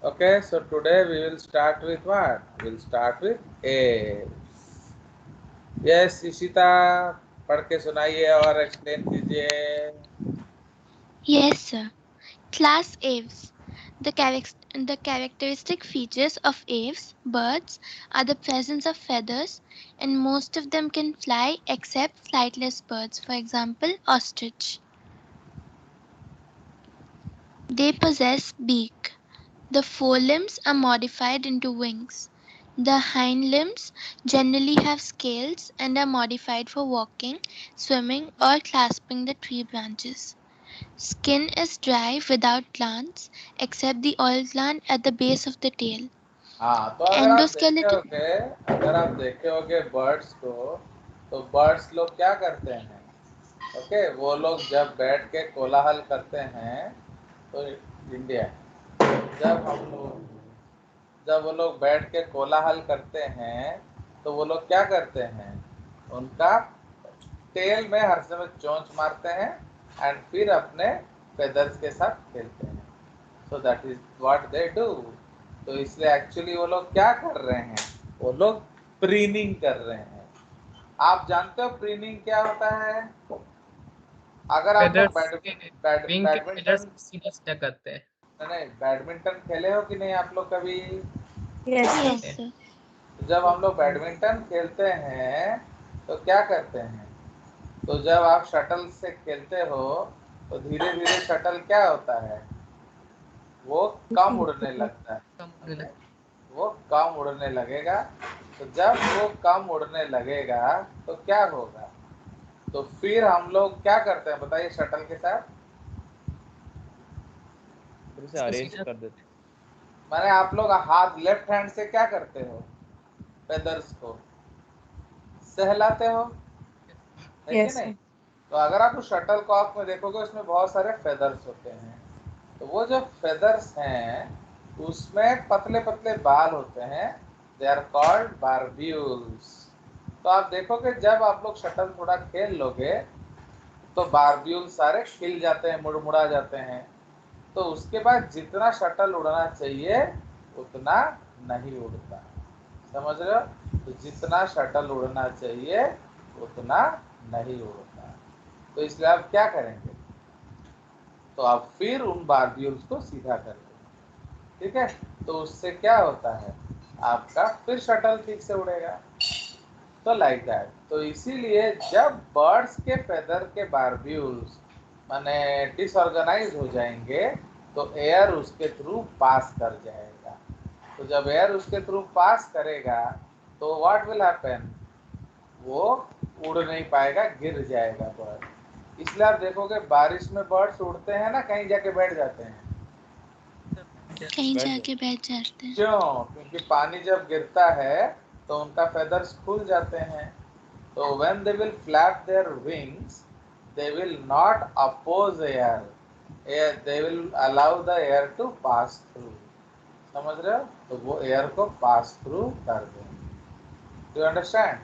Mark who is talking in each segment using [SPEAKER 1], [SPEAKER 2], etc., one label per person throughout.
[SPEAKER 1] Okay, so today we will start with what? We'll start with apes. Yes, Ishita पढ़ के सुनाइए और explain कीजिए.
[SPEAKER 2] Yes, sir. Class Aves. The characteristic features of aves birds are the presence of feathers, and most of them can fly except flightless birds, for example, ostrich. They possess beak. The forelimbs are modified into wings. The hind limbs generally have scales and are modified for walking, swimming, or clasping the tree branches. Skin is dry without glands except the oil gland at the base of the tail.
[SPEAKER 1] हाँ, तो
[SPEAKER 2] Endoskeleton.
[SPEAKER 1] अगर आप देखे होगे birds को, तो birds लोग क्या करते हैं? ओके, वो लोग जब बैठ के कोलाहल करते हैं, तो इंडिया, जब हम लोग जब वो लोग बैठ के कोलाहल करते हैं, तो वो लोग क्या करते हैं? उनका टेल में हर समय चोंच मारते हैं एंड फिर अपने फेदर्स के साथ खेलते हैं. सो that is what they do. तो इसलिए एक्चुअली वो लोग क्या कर रहे हैं? वो लोग प्रीनिंग कर रहे हैं. आप जानते हो प्रीनिंग क्या होता है? अगर आप लोग
[SPEAKER 3] फेदर्स के विंग के फेदर्स
[SPEAKER 1] बैडमिंटन,
[SPEAKER 3] सीधा सीधा करते हैं.
[SPEAKER 1] नहीं, बैडमिंटन खेले हो कि नहीं आप लोग कभी?
[SPEAKER 4] Yes, sir.
[SPEAKER 2] Yes,
[SPEAKER 3] Okay.
[SPEAKER 2] sir.
[SPEAKER 1] जब हम लोग बैडमिंटन खेलते हैं, तो क्या करते हैं? तो जब आप शटल से खेलते हो, तो धीरे धीरे शटल क्या होता है? वो कम उड़ने लगता है.
[SPEAKER 3] कम होने
[SPEAKER 1] ओके,
[SPEAKER 3] लगता
[SPEAKER 1] वो कम उड़ने लगेगा. तो जब वो कम उड़ने लगेगा, तो क्या होगा? तो फिर हम लोग क्या करते हैं बताइए शटल के साथ?
[SPEAKER 5] फिर उसे
[SPEAKER 3] इसको
[SPEAKER 5] अरेंज
[SPEAKER 3] सीधा
[SPEAKER 5] कर देते हैं.
[SPEAKER 1] मैंने आप लोग हाथ लेफ्ट हैंड से क्या करते हो? फेदर्स को सहलाते हो, है कि
[SPEAKER 4] Yes,
[SPEAKER 1] नहीं?
[SPEAKER 4] sir.
[SPEAKER 1] तो अगर आप उस शटल कॉक में देखोगे, उसमें बहुत सारे फेदर्स होते हैं. तो वो जो फेदर्स हैं, उसमें पतले पतले बाल होते हैं. They are called barbules. तो आप देखोगे जब आप लोग शटल थोड़ा खेल लोगे, तो बारब्यूल सारे खिल जाते हैं, मुड़मुड़ा जाते हैं. तो उसके बाद जितना शटल उड़ना चाहिए उतना नहीं उड़ता. समझ रहे हो? तो जितना शटल उड़ना चाहिए उतना नहीं उड़ता. तो इसलिए आप क्या करेंगे? तो आप फिर उन बारब्यूल्स को सीधा कर देंगे. ठीक है? तो उससे क्या होता है? आपका फिर शटल ठीक से उड़ेगा. तो लाइक दैट. तो इसीलिए जब बर्ड्स के फेदर के बारब्यूल्स माने डिसऑर्गेनाइज हो जाएंगे, तो एयर उसके थ्रू पास कर जाएगा. तो जब एयर उसके थ्रू पास करेगा, तो व्हाट विल हैपन? वो उड़ नहीं पाएगा, गिर जाएगा बर्ड. इसलिए आप देखोगे बारिश में बर्ड्स उड़ते हैं ना, कहीं जाके बैठ जाते हैं.
[SPEAKER 2] कहीं
[SPEAKER 5] बैठ
[SPEAKER 2] जाके
[SPEAKER 5] जाते
[SPEAKER 2] बैठ जाते हैं.
[SPEAKER 1] क्यों? क्योंकि पानी जब गिरता है, तो उनका फेदर्स खुल जाते हैं. तो when they will flap their wings, they will not oppose air. They will allow the air to pass through. समझ रहे हो? तो वो एयर को पास थ्रू कर देंगे. Do you understand?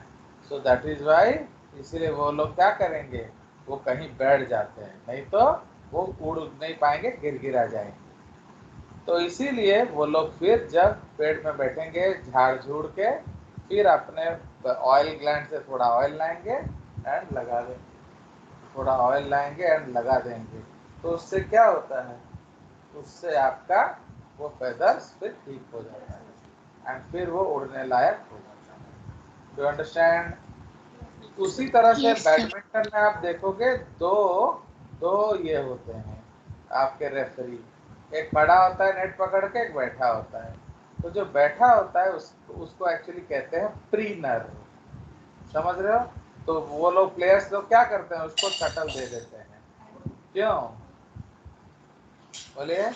[SPEAKER 1] So that is why. इसीलिए वो लोग क्या करेंगे? वो कहीं बैठ जाते हैं, नहीं तो वो उड़ नहीं पाएंगे, गिर गिरा जाएंगे. तो इसीलिए वो लोग फिर जब पेड़ में बैठेंगे झाड़ झूड़ के, फिर अपने ऑयल ग्लैंड से थोड़ा ऑयल लाएंगे एंड लगा देंगे. थोड़ा ऑयल लाएंगे एंड लगा देंगे. तो उससे क्या होता है? उससे आपका वो फेदर्स फिर ठीक हो जाता है एंड फिर वो उड़ने लायक हो जाता है. Do understand? उसी तरह से
[SPEAKER 2] Yes, sir.
[SPEAKER 1] बैडमिंटन में आप देखोगे दो दो ये होते हैं आपके रेफरी. एक खड़ा होता है नेट पकड़ के, एक बैठा होता है. तो जो बैठा होता है उसको एक्चुअली कहते हैं प्रीनर. समझ रहे हो? तो वो लोग प्लेयर्स लोग क्या करते हैं? उसको शटल दे देते हैं. क्यों बोलिए?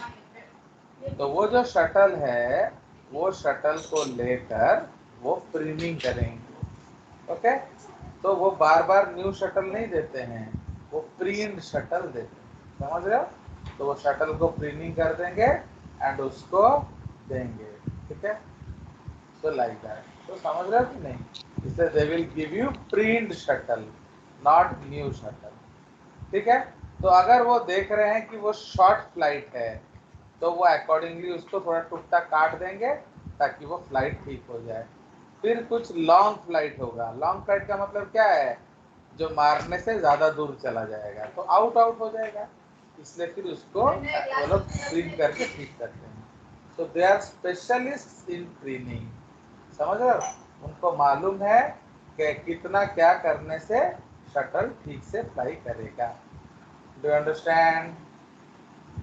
[SPEAKER 1] तो वो जो शटल है, वो शटल को लेकर वो प्रीनिंग करेंगे. ओके? तो वो बार बार न्यू शटल नहीं देते हैं, वो प्रीन्ड शटल देते हैं. समझ रहे हो? तो वो शटल को प्रीनिंग कर देंगे एंड उसको देंगे. ठीक है? तो लाइक दैट. तो समझ रहे हो कि नहीं? इससे they will give you preened shuttle, not new shuttle. ठीक है? तो अगर वो देख रहे हैं कि वो शॉर्ट फ्लाइट है, तो वो अकॉर्डिंगली उसको थोड़ा टुकड़ा काट देंगे ताकि वो फ्लाइट ठीक हो जाए। फिर कुछ लॉन्ग फ्लाइट होगा। लॉन्ग फ्लाइट का मतलब क्या है, जो मारने से ज्यादा दूर चला जाएगा तो आउट आउट हो जाएगा, इसलिए फिर उसको वो लोग प्रीन करके ठीक करते हैं। तो they are specialist in preening, समझ रहे हो, उनको मालूम है कि कितना क्या करने से शटल ठीक से फ्लाई करेगा। Do you understand?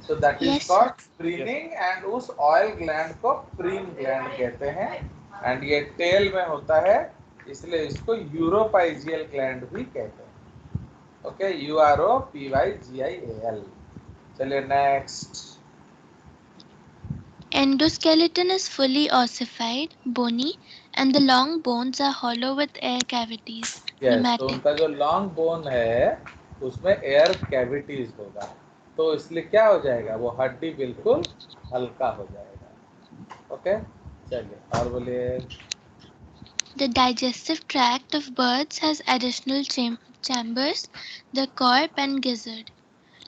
[SPEAKER 1] So that is
[SPEAKER 2] Yes, sir.
[SPEAKER 1] Called preening, and उस ऑयल ग्लैंड को प्रीन ग्लैंड कहते हैं। एंड ये टेल में होता है, इसलिए इसको यूरोपाइजियल ग्लैंड भी कहते हैं। Okay, UROPYGIAL। चलिए next.
[SPEAKER 2] Endoskeleton is fully ossified, bony, and the long bones are hollow with air cavities.
[SPEAKER 1] Yes, तो
[SPEAKER 2] Pneumatic.
[SPEAKER 1] उनका जो लॉन्ग बोन है उसमें एयर कैविटीज होगा, तो इसलिए क्या हो जाएगा, वो हड्डी बिल्कुल हल्का हो जाएगा। ओके, चलिए और बोलिए।
[SPEAKER 2] The digestive tract of birds has additional chambers, the corp and gizzard.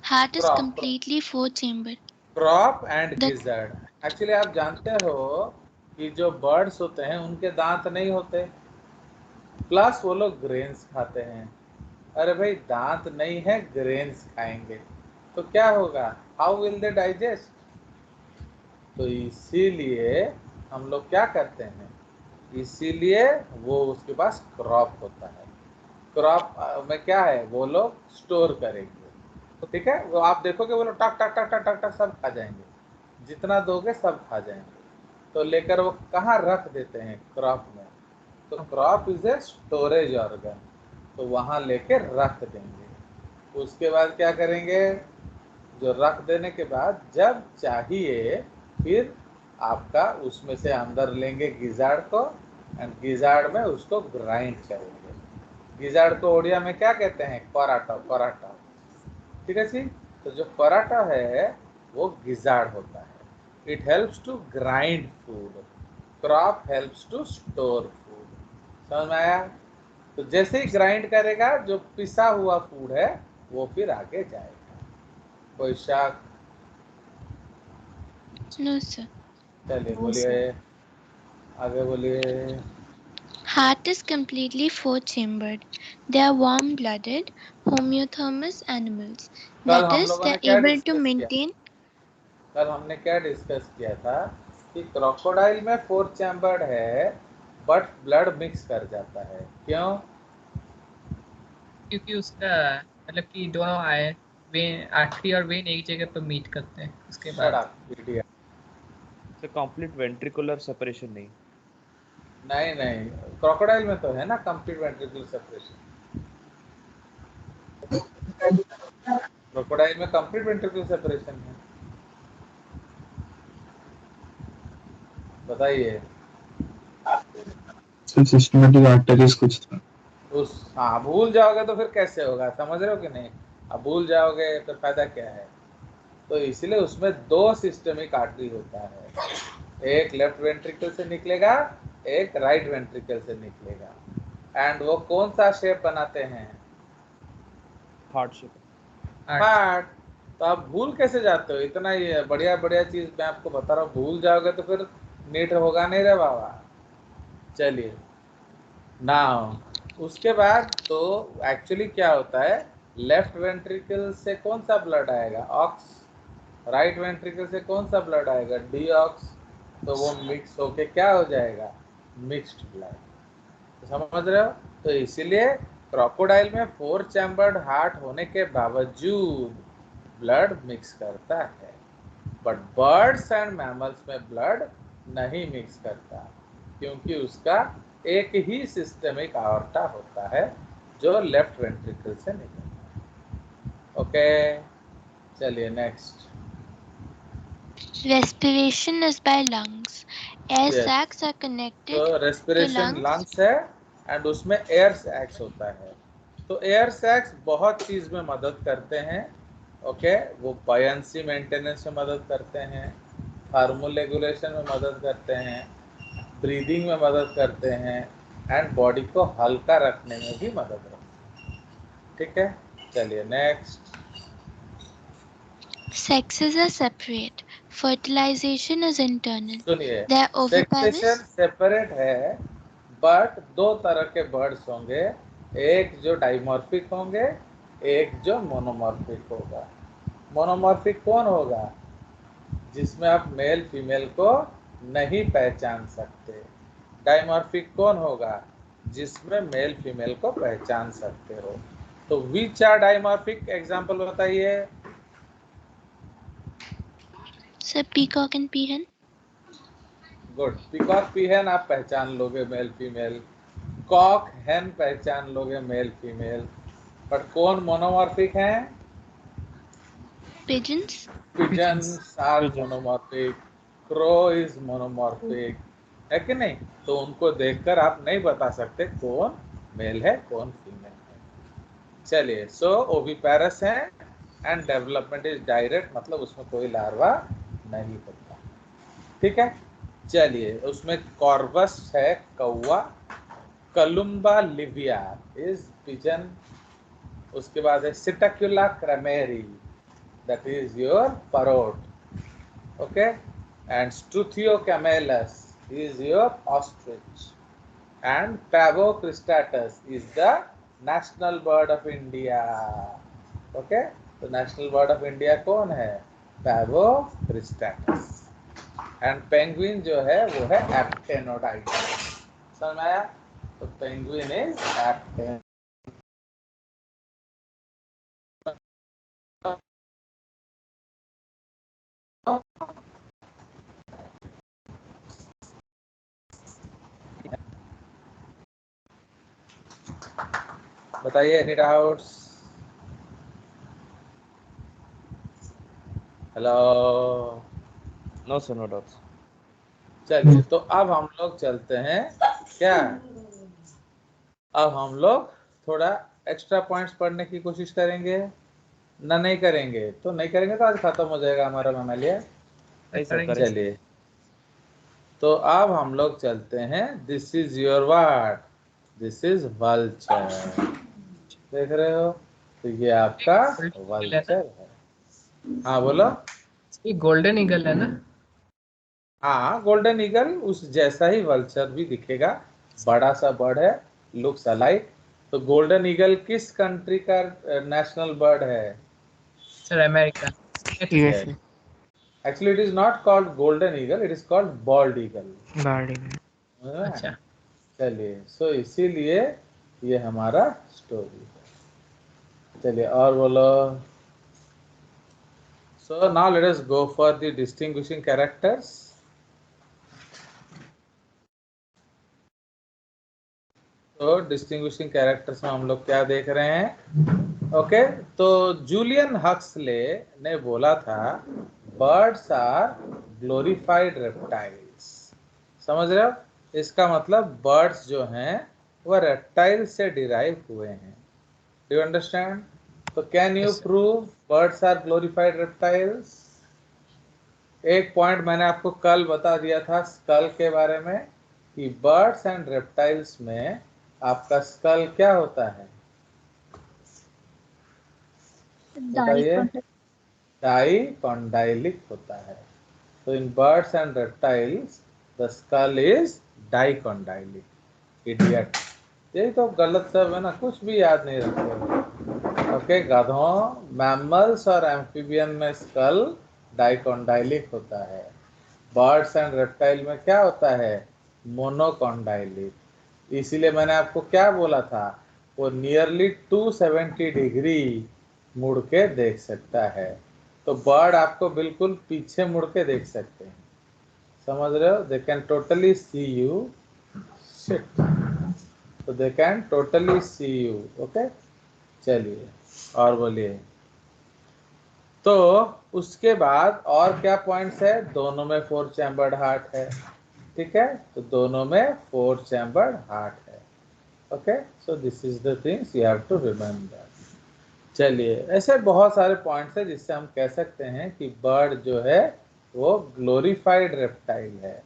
[SPEAKER 2] Heart is
[SPEAKER 1] crop
[SPEAKER 2] completely four-chambered.
[SPEAKER 1] Crop and
[SPEAKER 2] The
[SPEAKER 1] gizzard. Actually आप जानते हो कि जो बर्ड्स होते हैं उनके दांत नहीं होते, प्लस वो लोग ग्रेन्स खाते हैं। अरे भाई, दांत नहीं है, ग्रेन्स खाएंगे तो क्या होगा, हाउ विल दे डाइजेस्ट? तो इसीलिए हम लोग क्या करते हैं, इसीलिए वो उसके पास क्रॉप होता है। क्रॉप में क्या है, वो लोग स्टोर करेंगे। तो ठीक है, वो आप देखोगे वो लोग टक टक टक टक टक टक सब खा जाएंगे, जितना दोगे सब खा जाएंगे। तो लेकर वो कहाँ रख देते हैं, क्रॉप में। तो crop is a storage organ, तो वहाँ लेके रख देंगे। उसके बाद क्या करेंगे, जो रख देने के बाद जब चाहिए फिर आपका उसमें से अंदर लेंगे गिजार्ड को, एंड गिजार्ड में उसको ग्राइंड करेंगे। गिजार्ड को ओडिया में क्या कहते हैं, पराठा। पराठा, ठीक है जी। तो जो पराठा है वो गिजार्ड होता है। It helps to grind food, crop helps to store food. समझ में आया? तो जैसे ही ग्राइंड करेगा जो पिसा हुआ फूड है वो फिर आगे जाएगा। कोई शक?
[SPEAKER 2] no, sir.
[SPEAKER 1] चलिए बोलिए, आगे बोलिए।
[SPEAKER 2] Heart is completely four-chambered. They are warm-blooded, homeothermous animals.
[SPEAKER 1] कल
[SPEAKER 2] That
[SPEAKER 1] हम
[SPEAKER 2] is,
[SPEAKER 1] लोगों
[SPEAKER 2] they
[SPEAKER 1] ने
[SPEAKER 2] are
[SPEAKER 1] क्या
[SPEAKER 2] able to
[SPEAKER 1] डिस्कस किया,
[SPEAKER 2] maintain.
[SPEAKER 1] कल हमने क्या डिस्कस किया था कि क्रोकोडाइल में फोर चैम्बर्ड है बट ब्लड मिक्स कर जाता है, क्यों?
[SPEAKER 3] क्योंकि उसका मतलब कि दोनों आए वेन, आर्टरी और वेन एक जगह पर मीट करते हैं उसके
[SPEAKER 1] शट
[SPEAKER 3] बाद।
[SPEAKER 1] Up idiot.
[SPEAKER 4] से कंप्लीट वेंट्रिकुलर सेपरेशन नहीं।
[SPEAKER 1] नहीं नहीं, क्रोकोडाइल में तो है ना कंप्लीट वेंट्रिकुलर सेपरेशन। क्रोकोडाइल में कंप्लीट वेंट्रिकुलर सेपरेशन है, बताइए।
[SPEAKER 5] सिस्टमेटिक आर्टरीज कुछ था।
[SPEAKER 1] उस हाँ, भूल जाओगे तो फिर कैसे होगा, समझ रहे हो कि नहीं? अब भूल जाओगे तो फायदा क्या है? तो इसलिए उसमें दो सिस्टमिक आर्टरी होता है, एक लेफ्ट वेंट्रिकल से निकलेगा, एक राइट वेंट्रिकल से निकलेगा। एंड वो कौन सा शेप बनाते हैं,
[SPEAKER 4] हार्ट शेप।
[SPEAKER 1] हार्ट। तो आप भूल कैसे जाते हो, इतना ही बढ़िया बढ़िया चीज मैं आपको बता रहा हूँ, भूल जाओगे तो फिर नीट होगा नहीं रे बाबा। चलिए नाउ उसके बाद तो एक्चुअली क्या होता है, लेफ्ट वेंट्रिकल से कौन सा ब्लड आएगा, ऑक्स। राइट वेंट्रिकल से कौन सा ब्लड आएगा, डी ऑक्स। तो वो मिक्स होके क्या हो जाएगा, मिक्स्ड ब्लड। तो समझ रहे हो? तो इसीलिए क्रोकोडाइल में फोर चैम्बर्ड हार्ट होने के बावजूद ब्लड मिक्स करता है, बट बर्ड्स एंड मैमल्स में ब्लड नहीं मिक्स करता, क्योंकि उसका एक ही सिस्टमिक आवर्टा होता है जो लेफ्ट वेंट्रिकल से निकलता है। ओके, चलिए next.
[SPEAKER 2] Respiration is by lungs. Air
[SPEAKER 1] yes,
[SPEAKER 2] sacs are connected
[SPEAKER 1] तो
[SPEAKER 2] to
[SPEAKER 1] रेस्पिरेशन
[SPEAKER 2] lungs.
[SPEAKER 1] लंग्स है एंड उसमें एयर सैक्स होता है। तो एयर सैक्स बहुत चीज में मदद करते हैं। ओके, वो बायंसी मेंटेनेंस में मदद करते हैं, हार्मोन रेगुलेशन में मदद करते हैं, ब्रीदिंग में मदद करते हैं, एंड बॉडी को हल्का रखने में भी मदद करते हैं। ठीक है, चलिए next.
[SPEAKER 2] Sexes are separate. Fertilization is internal.
[SPEAKER 1] सुनिए,
[SPEAKER 2] They are oviparous.
[SPEAKER 1] सेक्सेशन सेपरेट है, बट दो तरह के बर्ड्स होंगे, एक जो डाइमॉर्फिक होंगे, एक जो मोनोमॉर्फिक होगा। मोनोमॉर्फिक कौन होगा? जिसमें आप मेल फीमेल को नहीं पहचान सकते। डाइमॉर्फिक कौन होगा? जिसमें मेल फीमेल को पहचान सकते हो। तो विच आर डाइमॉर्फिक? एग्जांपल बताइए।
[SPEAKER 2] Sir, peacock and peahen.
[SPEAKER 1] Good. Peacock peahen आप पहचान लोगे मेल फीमेल, कॉक हैन पहचान लोगे मेल फीमेल, बट कौन मोनोमॉर्फिक हैं?
[SPEAKER 2] Pigeons.
[SPEAKER 1] Pigeons are
[SPEAKER 4] Pigeons.
[SPEAKER 1] Monomorphic, crow is monomorphic, है कि नहीं? तो उनको देखकर आप नहीं बता सकते कौन मेल है कौन फीमेल है। चलिए, सो ओविपेरस है एंड डेवलपमेंट इज डायरेक्ट, मतलब उसमें कोई लार्वा नहीं होता। ठीक है, चलिए, उसमें कॉर्बस है कौवा, कलुम्बा लिविया इज पिजन, उसके बाद है सिटाक्युला क्रमेरी, that is your parrot, okay, and Struthiocamelus is your ostrich, and Pavo cristatus is the national bird of India, okay। तो national bird of India कौन है? Pavo cristatus, and penguin जो है वो है Aptenodictis। समझ में आया? तो penguin is Apten। बताइए, any doubts? Hello.
[SPEAKER 4] No, sir, no doubts.
[SPEAKER 1] चलिए, तो अब हम लोग चलते हैं क्या? अब हम लोग थोड़ा एक्स्ट्रा पॉइंट्स पढ़ने की कोशिश करेंगे ना? नहीं करेंगे? तो नहीं करेंगे तो आज खत्म हो जाएगा हमारा मैमेलिया।
[SPEAKER 4] नहीं सर,
[SPEAKER 3] करेंगे।
[SPEAKER 4] करेंगे।
[SPEAKER 1] चलिए, तो अब हम लोग चलते हैं। This is your what? This is vulture. देख रहे हो? तो ये आपका वल्चर है। हाँ बोलो।
[SPEAKER 3] ये गोल्डन ईगल है ना?
[SPEAKER 1] हाँ, गोल्डन ईगल उस जैसा ही वल्चर भी दिखेगा, बड़ा सा बर्ड है, लुक्स अलाइक। तो गोल्डन ईगल किस कंट्री का नेशनल बर्ड है?
[SPEAKER 3] Sir America.
[SPEAKER 2] USA.
[SPEAKER 1] Actually, it is not called golden eagle, it is called bald eagle।
[SPEAKER 2] Bald.
[SPEAKER 3] अच्छा।
[SPEAKER 1] चलिए, सो इसीलिए ये हमारा स्टोरी है। चलिए और बोलो। So now let us go for the distinguishing characters। तो डिस्टिंग्विशिंग कैरेक्टर्स में हम लोग क्या देख रहे हैं? ओके, तो जूलियन हक्सले ने बोला था बर्ड्स आर ग्लोरीफाइड रेप्टाइल्स। समझ रहे हो? इसका मतलब बर्ड्स जो हैं वह रेप्टाइल से डिराइव हुए हैं। Do you understand? तो can you
[SPEAKER 3] Yes, sir.
[SPEAKER 1] Prove birds are glorified reptiles? एक पॉइंट मैंने आपको कल बता दिया था स्कल के बारे में कि बर्ड्स एंड रेप्टाइल्स में आपका स्कल क्या होता है? बताइए। डाइकॉन्डाइलिक होता है। तो in birds and reptiles the skull is dicondylic. Idiot, यही तो गलत सब है ना, कुछ भी याद नहीं रखते। ओके, गधों, मैमल्स और एम्फीबियन में स्कल डाइकॉन्डाइलिक होता है। बर्ड्स एंड रेप्टाइल में क्या होता है? मोनोकॉन्डाइलिक। इसीलिए मैंने आपको क्या बोला था, वो नियरली 270 डिग्री मुड़ के देख सकता है। तो बर्ड आपको बिल्कुल पीछे मुड़ के देख सकते हैं। समझ रहे हो? They can totally see you. Shit, तो they can totally see you. Okay, चलिए और बोलिए। तो उसके बाद और क्या पॉइंट्स है? दोनों में 4 चैम्बर्ड हार्ट है। ठीक है, तो दोनों में 4 चैम्बर्ड हार्ट है। Okay, so this is the things you have to remember. चलिए, ऐसे बहुत सारे पॉइंट्स हैं जिससे हम कह सकते हैं कि बर्ड जो है वो ग्लोरीफाइड रेप्टाइल है।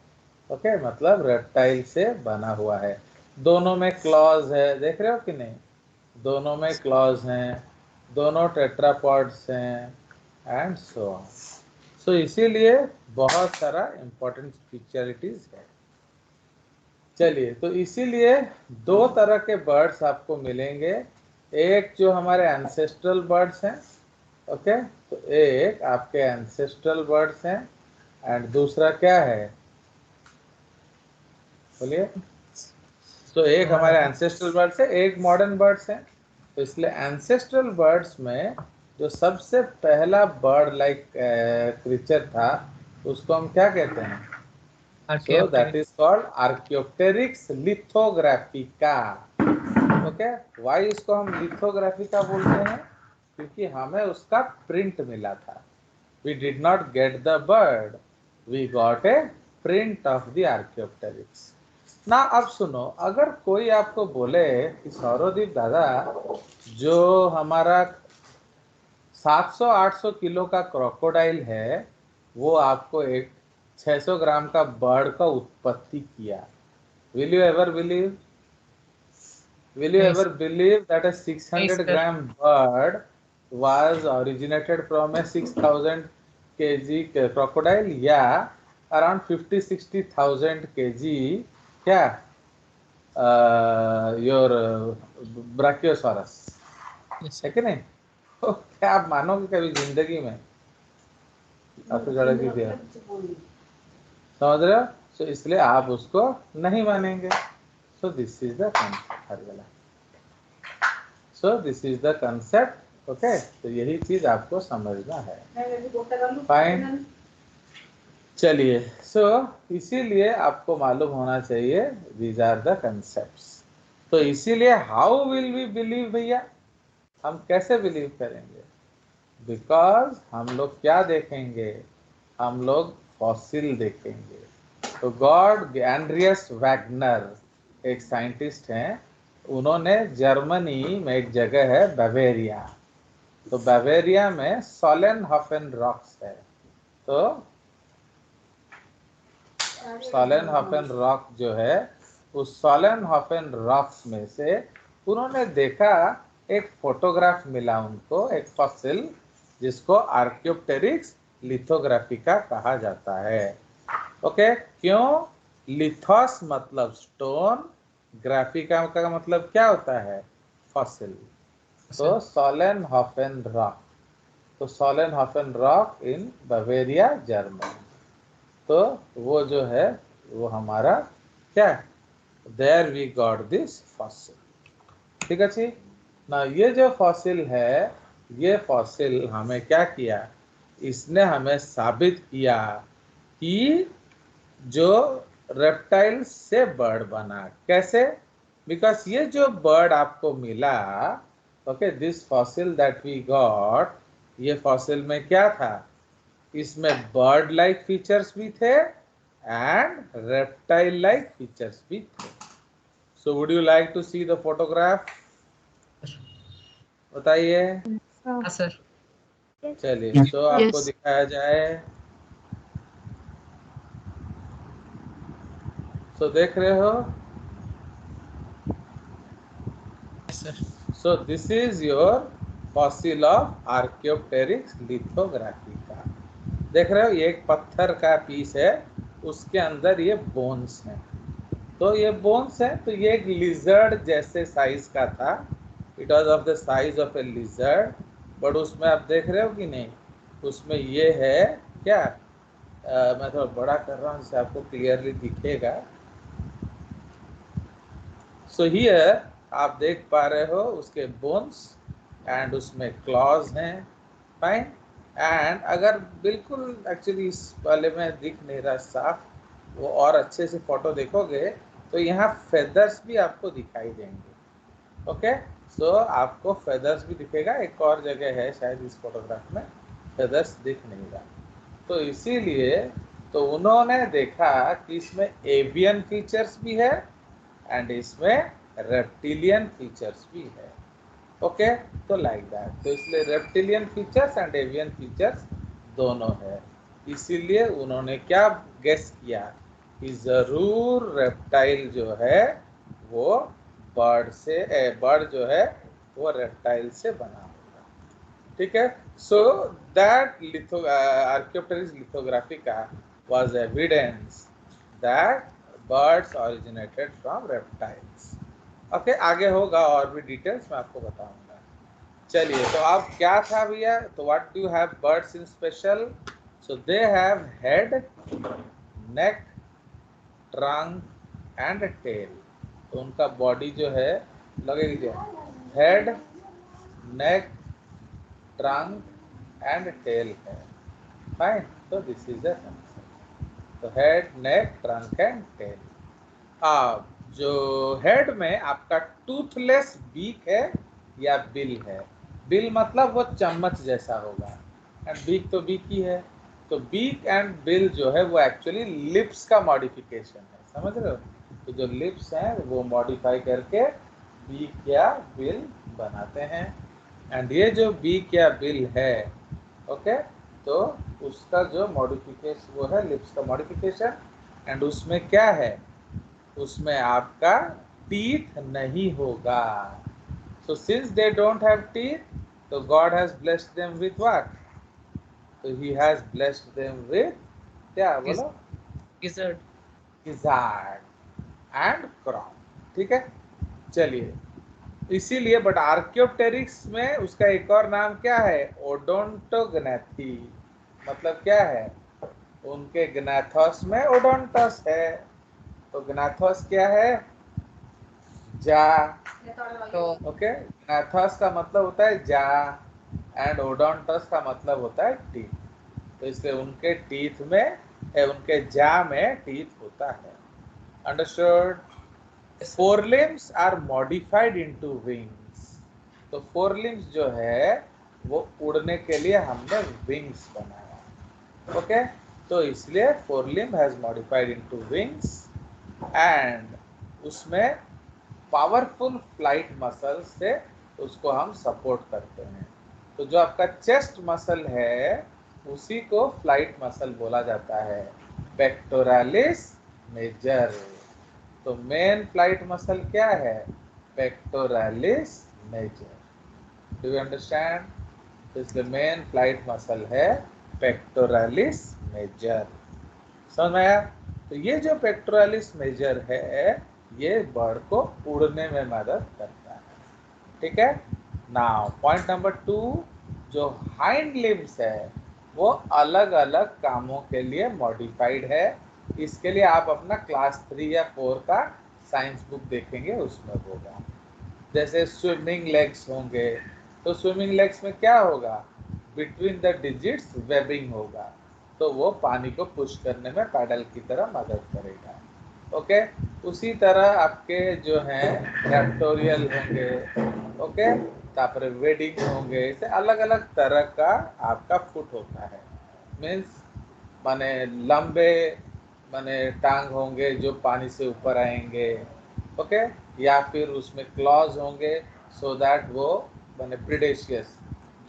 [SPEAKER 1] ओके, मतलब रेप्टाइल से बना हुआ है। दोनों में क्लॉज है, देख रहे हो कि नहीं? दोनों में क्लॉज हैं, दोनों टेट्रापॉड्स हैं, एंड सो ऑन। सो इसीलिए बहुत सारा इम्पोर्टेंट फीचरिटीज है। चलिए, तो इसीलिए दो तरह के बर्ड्स आपको मिलेंगे। एक जो हमारे एंसेस्ट्रल बर्ड्स हैं, ओके, तो एक आपके एंसेस्ट्रल बर्ड्स हैं एंड दूसरा क्या है, बोलिए। तो एक हमारे एंसेस्ट्रल बर्ड्स है, एक मॉडर्न बर्ड्स है। तो इसलिए एंसेस्ट्रल बर्ड्स में जो सबसे पहला बर्ड लाइक क्रीचर था उसको हम क्या कहते हैं? So that is called Archaeopteryx lithographica. Okay, why इसको हम लिथोग्राफिका बोलते हैं? क्योंकि हमें उसका प्रिंट मिला था। We did not get the bird, we got a print of the Archaeopteryx. ना अब सुनो, अगर कोई आपको बोले कि सौरदीप दादा जो हमारा 700-800 किलो का क्रोकोडाइल है वो आपको एक 600 ग्राम का बर्ड का उत्पत्ति किया, will you ever believe? Will you ever believe that a 600 gram bird was originated from a 6,000 kg crocodile या around 50-60,000 kg क्या your ब्राकियोसॉरस है कि नहीं? तो क्या आप मानोगे कभी जिंदगी में आपको जड़ा की दिया? समझ रहे हो? तो इसलिए आप उसको नहीं मानेंगे। सो this is the concept. So this is the concept. Okay, तो यही चीज आपको समझना है। फाइन, चलिए। सो इसीलिए आपको मालूम होना चाहिए दीज आर द कंसेप्ट्स। तो इसीलिए हाउ विल वी बिलीव भैया, हम कैसे बिलीव करेंगे? बिकॉज हम लोग क्या देखेंगे? हम लोग फॉसिल देखेंगे। तो गॉड एंड्रियस वैगनर एक साइंटिस्ट हैं, उन्होंने जर्मनी में एक जगह है बावेरिया, तो बावेरिया में सोलेनहोफेन रॉक्स है। तो सोलेनहोफेन रॉक जो है, उस सोलेनहोफेन रॉक्स में से उन्होंने देखा, एक फोटोग्राफ मिला उनको, एक फॉसिल जिसको आर्कियोप्टेरिक्स लिथोग्राफिका कहा जाता है। ओके, क्यों? लिथोस मतलब स्टोन, ग्राफिका का मतलब क्या होता है? फॉसिल। तो सोलेनहोफेन रॉक, तो Solnhofen rock in Bavaria Germany, तो वो जो है वो हमारा क्या, there we got this fossil. ठीक है जी ना। ये जो फॉसिल है, ये फॉसिल हमें क्या किया? इसने हमें साबित किया कि जो रेप्टाइल से बर्ड बना। कैसे? बिकॉज ये जो बर्ड आपको मिला, okay, this fossil that we got, ये फॉसिल में क्या था? इसमें बर्ड लाइक फीचर्स भी थे एंड रेप्टाइल लाइक फीचर्स भी थे। So would you like to see the photograph? बताइए।
[SPEAKER 3] हाँ सर।
[SPEAKER 1] चलिए, तो आपको दिखाया जाए। तो देख रहे हो? So this is your fossil of Archaeopteryx lithographica। देख रहे हो, ये एक पत्थर का पीस है, उसके अंदर ये बोन्स हैं। तो ये बोन्स है, तो ये एक लिजर्ड जैसे साइज का था। It was of the size of A lizard, but उसमें आप देख रहे हो कि नहीं, उसमें ये है क्या, मैं थोड़ा बड़ा कर रहा हूँ जिससे आपको क्लियरली दिखेगा। सो हियर आप देख पा रहे हो उसके बोन्स एंड उसमें क्लॉज हैं। फाइन। एंड अगर बिल्कुल एक्चुअली इस वाले में दिख नहीं रहा साफ, वो और अच्छे से फोटो देखोगे तो यहाँ फेदर्स भी आपको दिखाई देंगे। ओके, सो आपको फेदर्स भी दिखेगा। एक और जगह है शायद इस फोटोग्राफ में फेदर्स दिख नहीं रहा, तो इसीलिए तो उन्होंने देखा कि इसमें एवियन फीचर्स भी है एंड इसमें रेप्टिलियन फीचर्स भी है। ओके, तो लाइक दैट। तो इसलिए reptilian features and avian features दोनों है। इसीलिए उन्होंने क्या गेस किया कि जरूर रेप्टाइल जो है वो बर्ड जो है वो रेप्टाइल से बना होगा। ठीक है, So that Archaeopteryx lithographica was evidence that birds originated from reptiles. Okay आगे होगा और भी डिटेल्स मैं आपको बताऊंगा। चलिए तो अब क्या था भैया, तो what do have birds in special, so they have head, neck, trunk and tail. तो उनका बॉडी जो है लगेगी जो head, neck, trunk and tail है। फाइन, तो दिस इज द तो head, neck, trunk and tail. अब जो हेड में आपका टूथलेस बीक है या बिल है, बिल मतलब वो चम्मच जैसा होगा, एंड बीक तो बीक ही है। तो बीक एंड बिल जो है वो एक्चुअली लिप्स का मॉडिफिकेशन है, समझ रहे हो। तो जो लिप्स हैं वो मॉडिफाई करके बीक या बिल बनाते हैं, एंड ये जो बीक या बिल है, ओके, तो उसका जो मॉडिफिकेशन वो है लिप्स का मॉडिफिकेशन, एंड उसमें क्या है, उसमें आपका टीथ नहीं होगा। So since they don't have teeth, so God has blessed them with what? So He has blessed them with क्या बोलो,
[SPEAKER 3] gizzard.
[SPEAKER 1] gizzard and crown। ठीक है, चलिए इसीलिए बट आर्कियोप्टेरिक्स में उसका एक और नाम क्या है, ओडोंटोग्नैथी। मतलब क्या है, उनके ग्नाथोस में ओडोंटस है। तो ग्नाथोस क्या है, जा,
[SPEAKER 3] तो
[SPEAKER 1] ओके, ग्नाथोस का मतलब होता है जा, एंड ओडोंटस का मतलब होता है टीथ। तो इसलिए उनके टीथ में उनके जा में टीथ होता है। Understood. Forelimbs are modified into wings. तो फोरलिम्स जो है वो उड़ने के लिए हमने विंग्स बनाया, ओके। तो इसलिए forelimb has modified into wings, and उसमें पावरफुल फ्लाइट मसल से उसको हम सपोर्ट करते हैं। तो जो आपका चेस्ट मसल है उसी को फ्लाइट मसल बोला जाता है, पेक्टोरालिस मेजर। तो मेन फ्लाइट मसल क्या है, pectoralis major. Do you understand. तो इसलिए मेन फ्लाइट मसल है पेक्टोरालिस मेजर। समझ में आया। तो ये जो पेक्टोरालिस मेजर है ये बर्ड को उड़ने में मदद करता है, ठीक है। नाउ पॉइंट नंबर 2, जो हाइंड लिम्स है वो अलग अलग कामों के लिए मॉडिफाइड है। इसके लिए आप अपना क्लास 3 या 4 का साइंस बुक देखेंगे, उसमें होगा। जैसे स्विमिंग लेग्स होंगे, तो स्विमिंग लेग्स में क्या होगा, बिटवीन द डिजिट्स वेबिंग होगा, तो वो पानी को पुश करने में पैडल की तरह मदद करेगा, ओके। उसी तरह आपके जो हैं रैप्टोरियल होंगे, ओके, तापर वेडिंग होंगे, इसे अलग अलग तरह का आपका फुट होता है। मीन्स माने लंबे माने टांग होंगे जो पानी से ऊपर आएंगे, ओके, या फिर उसमें क्लॉज होंगे सो दैट वो माने प्रीडेशियस,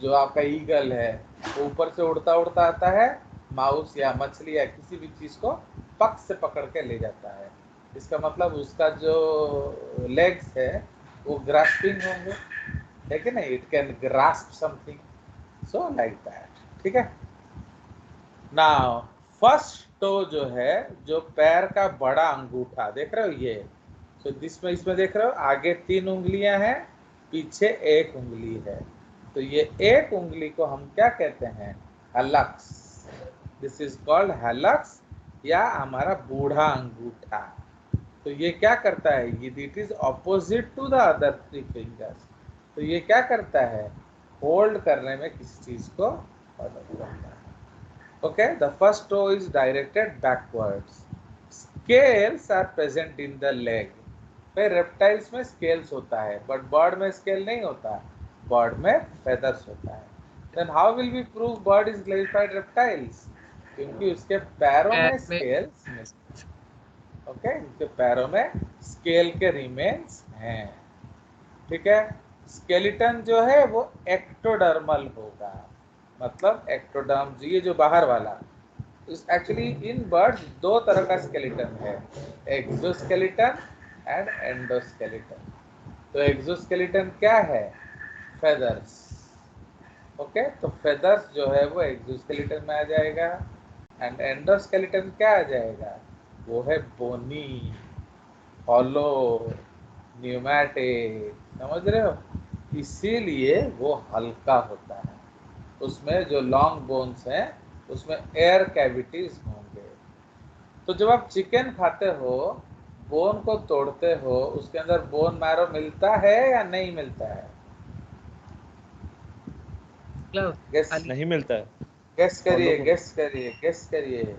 [SPEAKER 1] जो आपका ईगल है वो ऊपर से उड़ता उड़ता आता है, माउस या मछली या किसी भी चीज़ को पक से पकड़ के ले जाता है। इसका मतलब उसका जो लेग्स है वो ग्रास्पिंग होंगे, है कि नहीं, it can grasp something, so like that, ठीक है। नाउ फर्स्ट टो जो है, जो पैर का बड़ा अंगूठा देख रहे हो ये, तो इसमें देख रहे हो आगे 3 उंगलियां हैं, पीछे 1 उंगली है। तो ये 1 उंगली को हम क्या कहते हैं, हलक्स। दिस इज कॉल्ड हलक्स या हमारा बूढ़ा अंगूठा। तो ये क्या करता है, ये it is opposite to the other 3 fingers. तो ये क्या करता है, होल्ड करने में किसी चीज को मदद करता है, okay. The first toe is directed backwards. Scales are present in the leg. भाई रेप्टाइल्स में स्केल्स होता है बट बर्ड में स्केल नहीं होता, बर्ड में फेदर्स होता है। Then how will we prove bird is classified reptiles, क्योंकि उसके पैरों में
[SPEAKER 3] पैर में
[SPEAKER 1] स्केल्स, ओके, उनके पैरों में स्केल के रिमेन्स हैं, ठीक है। स्केलेटन जो है वो एक्टोडर्मल होगा, मतलब एक्टोडर्म ये जो बाहर वाला, एक्चुअली इन बर्ड्स 2 तरह का स्केलेटन है, एक्सोस्केलेटन एंड एंडोस्केलेटन। तो एक्सोस्केलेटन क्या है, फेदर्स, ओके, तो फेदर्स जो है वो एक्सोस्केलेटन में आ जाएगा एंड एंडोस्केलेटन क्या आ जाएगा, वो है बोनी, हॉलो, न्यूमैटिक, समझ रहे हो, इसीलिए वो हल्का होता है। उसमें जो लॉन्ग बोन्स हैं उसमें एयर कैविटीज होंगे। तो जब आप चिकन खाते हो, बोन को तोड़ते हो, उसके अंदर बोन मैरो मिलता है या नहीं मिलता है?
[SPEAKER 3] मतलब
[SPEAKER 1] गेस
[SPEAKER 3] खाली
[SPEAKER 4] नहीं मिलता है।
[SPEAKER 1] गेस
[SPEAKER 4] Hollow
[SPEAKER 1] करिए,
[SPEAKER 4] bone।
[SPEAKER 1] गेस करिए, गेस करिए।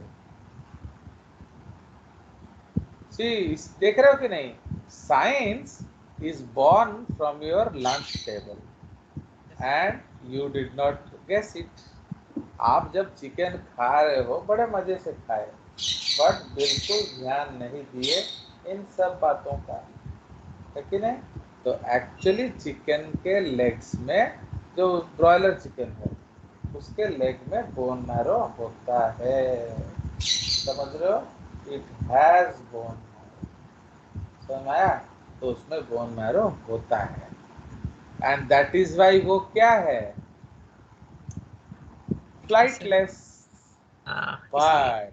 [SPEAKER 1] सी, देख रहे हो कि नहीं, science is born from your lunch table and you did not guess it. आप जब चिकन खा रहे हो बड़े मजे से खाए, बट बिल्कुल ध्यान नहीं दिए इन सब बातों का, है कि नहीं? तो एक्चुअली चिकन के लेग्स में, जो ब्रॉयलर चिकन है उसके लेग में बोन मैरो होता है, समझ रहे हो, इट हैज बोन मैरो, समझ आया? तो उसमें बोन मैरो होता है एंड दैट इज वाई वो क्या है, फ्लाइटलेस।
[SPEAKER 3] हाँ इसलिए।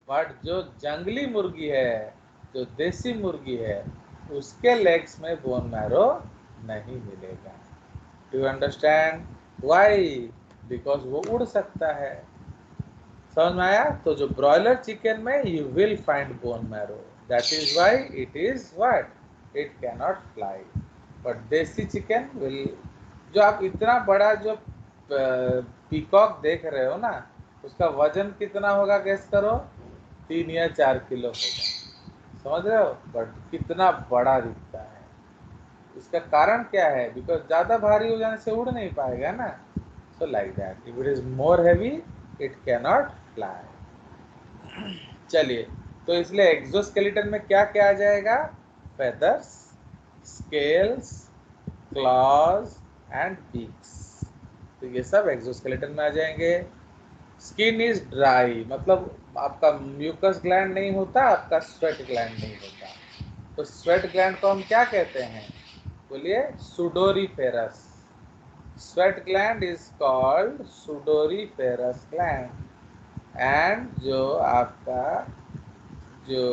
[SPEAKER 1] बट जो जंगली मुर्गी है, जो देसी मुर्गी है, उसके लेग्स में बोन मैरो नहीं मिलेगा। Do you understand why? Because वो उड़ सकता है, समझ में आया? तो जो ब्रॉयलर चिकन में you will find bone marrow, that is why it is what, it can not fly. But देसी चिकन विल, जो आप इतना बड़ा जो पीकॉक देख रहे हो ना, उसका वजन कितना होगा गैस करो, 3 या 4 किलो होगा, समझ रहे हो? बट कितना बड़ा दिखता है, इसका कारण क्या है? बिकॉज ज्यादा भारी हो जाने से उड़ नहीं पाएगा ना, सो like that, if it is more heavy it can not fly. चलिए, तो इसलिए एक्सोस्केलेटन में क्या क्या आ जाएगा, feathers, scales, clause and beaks, तो ये सब एक्सोस्केलेटन में आ जाएंगे। स्किन इज ड्राई, मतलब आपका म्यूकस ग्लैंड नहीं होता, आपका स्वेट ग्लैंड नहीं होता। तो स्वेट ग्लैंड को हम क्या कहते हैं, बोलिए, sudoriferous. Sweat gland is called sudoriferous gland and जो आपका जो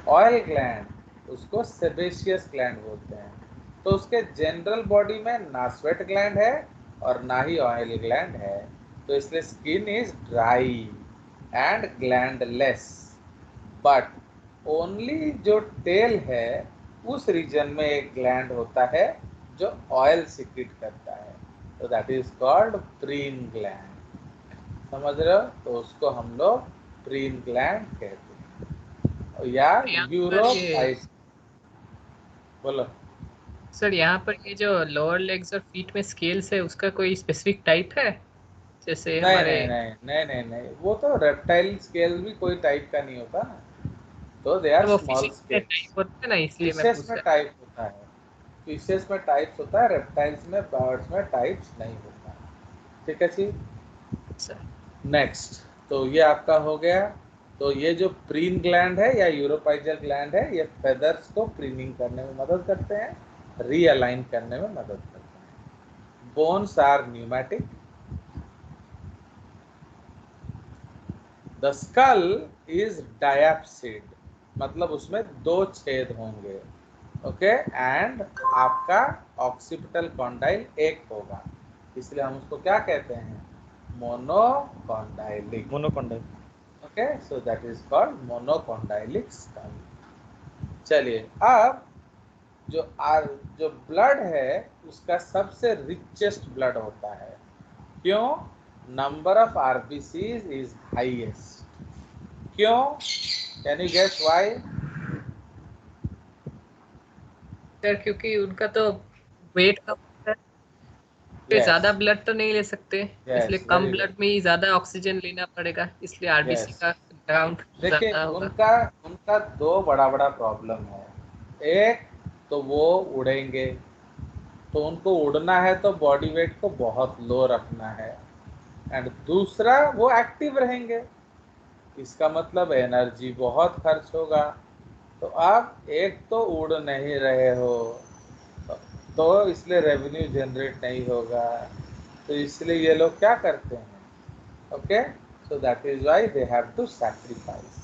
[SPEAKER 1] ऑयल ग्लैंड, उसको सेबेशियस ग्लैंड बोलते हैं। तो उसके जनरल बॉडी में ना स्वेट ग्लैंड है और ना ही ऑयल ग्लैंड है, तो इसलिए skin is dry and glandless. But only जो टेल है उस रीजन में एक ग्लैंड होता है जो ऑयल सिक्रीट करता है, तो that is called preen gland, समझ रहे हो? तो उसको हम लोग प्रीन ग्लैंड कहते हैं, या
[SPEAKER 3] यहाँ पर ये
[SPEAKER 1] यूरोपाइट। बोलो।
[SPEAKER 3] सर, यहाँ पर ये जो लोअर लेग्स और फीट में स्केल्स है उसका कोई स्पेसिफिक टाइप है, जैसे
[SPEAKER 1] नहीं
[SPEAKER 3] हमारे
[SPEAKER 1] नहीं नहीं नहीं नहीं नहीं, वो तो रेप्टाइल स्केल भी कोई टाइप का नहीं होता ना, तो दे आर
[SPEAKER 3] वो
[SPEAKER 1] स्मॉल
[SPEAKER 3] फिशेस में
[SPEAKER 1] स्केल्स।
[SPEAKER 3] टाइप होता है ना, इसलिए मैं
[SPEAKER 1] फिशेस
[SPEAKER 3] पूछ
[SPEAKER 1] में
[SPEAKER 3] रहा
[SPEAKER 1] टाइप होता है, फिशेस में टाइप्स होता है, रेप्टाइल्स में, बर्ड्स में टाइप्स नहीं होता, ठीक है जी।
[SPEAKER 3] था सर।
[SPEAKER 1] नेक्स्ट, तो ये आपका हो गया। तो ये जो प्रीन ग्लैंड है या यूरोपाइजल ग्लैंड है, ये फेदर्स को प्रीनिंग करने में मदद करते हैं, रीअलाइन करने में मदद करते हैं। Bones are pneumatic. The skull is diapsid, मतलब उसमें 2 छेद होंगे, ओके, एंड आपका ऑक्सीपिटल कॉन्डाइल एक होगा, इसलिए हम उसको क्या कहते हैं, monocondylic.
[SPEAKER 4] Monocondyle.
[SPEAKER 1] Okay, so that is called monocondylic skull. चलिए, अब जो जो ब्लड है उसका सबसे रिचेस्ट ब्लड होता है, क्यों? Number of RBCs is highest, क्यों? Can you guess why?
[SPEAKER 3] Sir क्योंकि उनका तो वेट कम होता है, फिर
[SPEAKER 1] यस,
[SPEAKER 3] ज्यादा ब्लड तो नहीं ले सकते, इसलिए
[SPEAKER 1] यस,
[SPEAKER 3] कम
[SPEAKER 1] वेरी गुड,
[SPEAKER 3] ब्लड में ही ज्यादा ऑक्सीजन लेना पड़ेगा, इसलिए आरबीसी
[SPEAKER 1] यस।
[SPEAKER 3] का काउंट
[SPEAKER 1] देखिए,
[SPEAKER 3] ज्यादा होगा।
[SPEAKER 1] उनका उनका 2 बड़ा प्रॉब्लम है। एक, तो वो उड़ेंगे, तो उनको उड़ना है तो बॉडी वेट को बहुत लो रखना है, एंड दूसरा वो एक्टिव रहेंगे, इसका मतलब एनर्जी बहुत खर्च होगा। तो आप एक तो उड़ नहीं रहे हो, तो इसलिए रेवेन्यू जनरेट नहीं होगा, तो इसलिए ये लोग क्या करते हैं, okay, so that is why they have to sacrifice.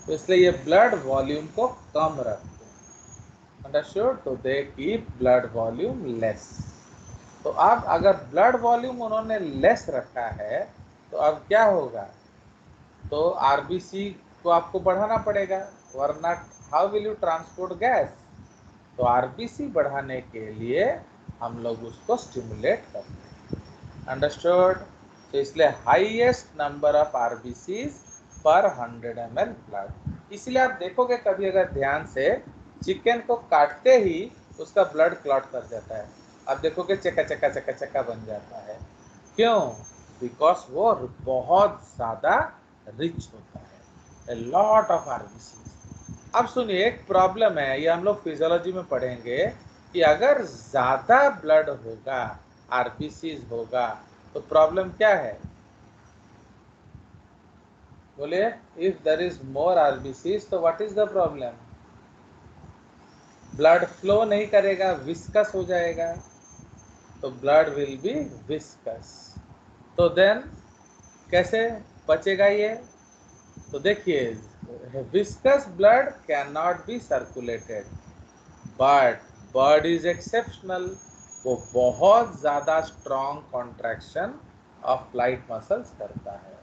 [SPEAKER 1] तो इसलिए ये ब्लड वॉल्यूम को कम रखते हैं, अंडरस्टूड। तो they keep blood volume less. तो अब अगर ब्लड वॉल्यूम उन्होंने लेस रखा है तो अब क्या होगा, तो आरबीसी को आपको बढ़ाना पड़ेगा, वरना how will you transport gas. तो आरबीसी बढ़ाने के लिए हम लोग उसको स्टिमुलेट करते हैं, अंडरस्टूड। तो इसलिए हाईएस्ट नंबर ऑफ आरबीसीज पर 100 ml ब्लड। इसलिए आप देखोगे कभी अगर ध्यान से, चिकन को काटते ही उसका ब्लड क्लॉट कर जाता है, आप देखोगे चक्का चक्का चक्का चक्का बन जाता है। क्यों? बिकॉज वो बहुत ज़्यादा रिच होता है, ए लॉट ऑफ आरबीसी। अब सुनिए, एक प्रॉब्लम है, ये हम लोग फिजियोलॉजी में पढ़ेंगे कि अगर ज़्यादा ब्लड होगा, आरबीसीज होगा, तो प्रॉब्लम क्या है, बोलिए। If there is more RBCs तो what is the problem, blood flow नहीं करेगा, विस्कस हो जाएगा, तो ब्लड विल बी विस्कस। तो देन कैसे बचेगा ये, तो देखिए, viscous blood can not be circulated, but bird is exceptional, वो बहुत ज़्यादा strong contraction of flight muscles करता है।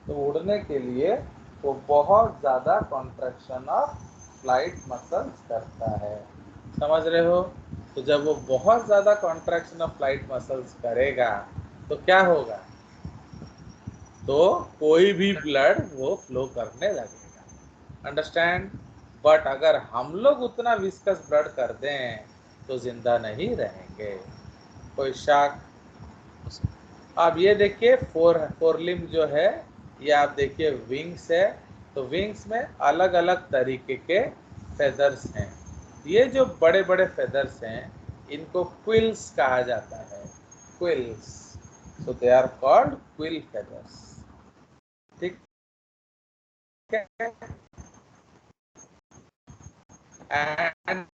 [SPEAKER 1] तो उड़ने के लिए वो बहुत ज़्यादा कॉन्ट्रैक्शन ऑफ फ्लाइट मसल्स करता है, समझ रहे हो। तो जब वो बहुत ज़्यादा कॉन्ट्रैक्शन ऑफ फ्लाइट मसल्स करेगा तो क्या होगा, तो कोई भी ब्लड वो फ्लो करने लगेगा, अंडरस्टैंड। बट अगर हम लोग उतना विस्कस ब्लड कर दें तो जिंदा नहीं रहेंगे, कोई शक। अब ये देखिए, फोर लिम्ब जो है, ये आप देखिए विंग्स है, तो विंग्स में अलग अलग तरीके के फेदर्स हैं। ये जो बड़े बड़े फेदर्स हैं इनको क्विल्स कहा जाता है, quills. So they are called quill feathers, ठीक है। एंड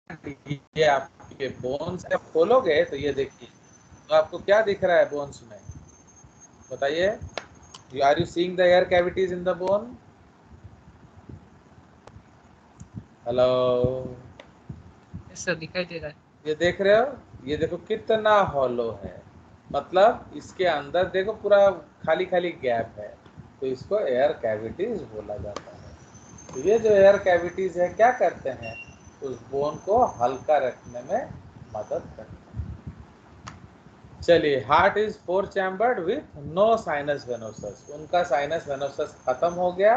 [SPEAKER 1] ये आपके बोन्स जब खोलोगे तो ये देखिए, तो आपको क्या दिख रहा है बोन्स में, बताइए। Are you seeing the air cavities in the bone, hello,
[SPEAKER 3] sir दिखाई दे रहा है।
[SPEAKER 1] ये देख रहे हो, ये देखो कितना हॉलो है, मतलब इसके अंदर देखो पूरा खाली खाली गैप है, तो इसको एयर कैविटीज बोला जाता है। तो ये जो एयर कैविटीज है क्या करते हैं, उस बोन को हल्का रखने में मदद करते हैं। चलिए, heart is 4 chambered with no sinus venosus, उनका साइनस वेनोसस खत्म हो गया,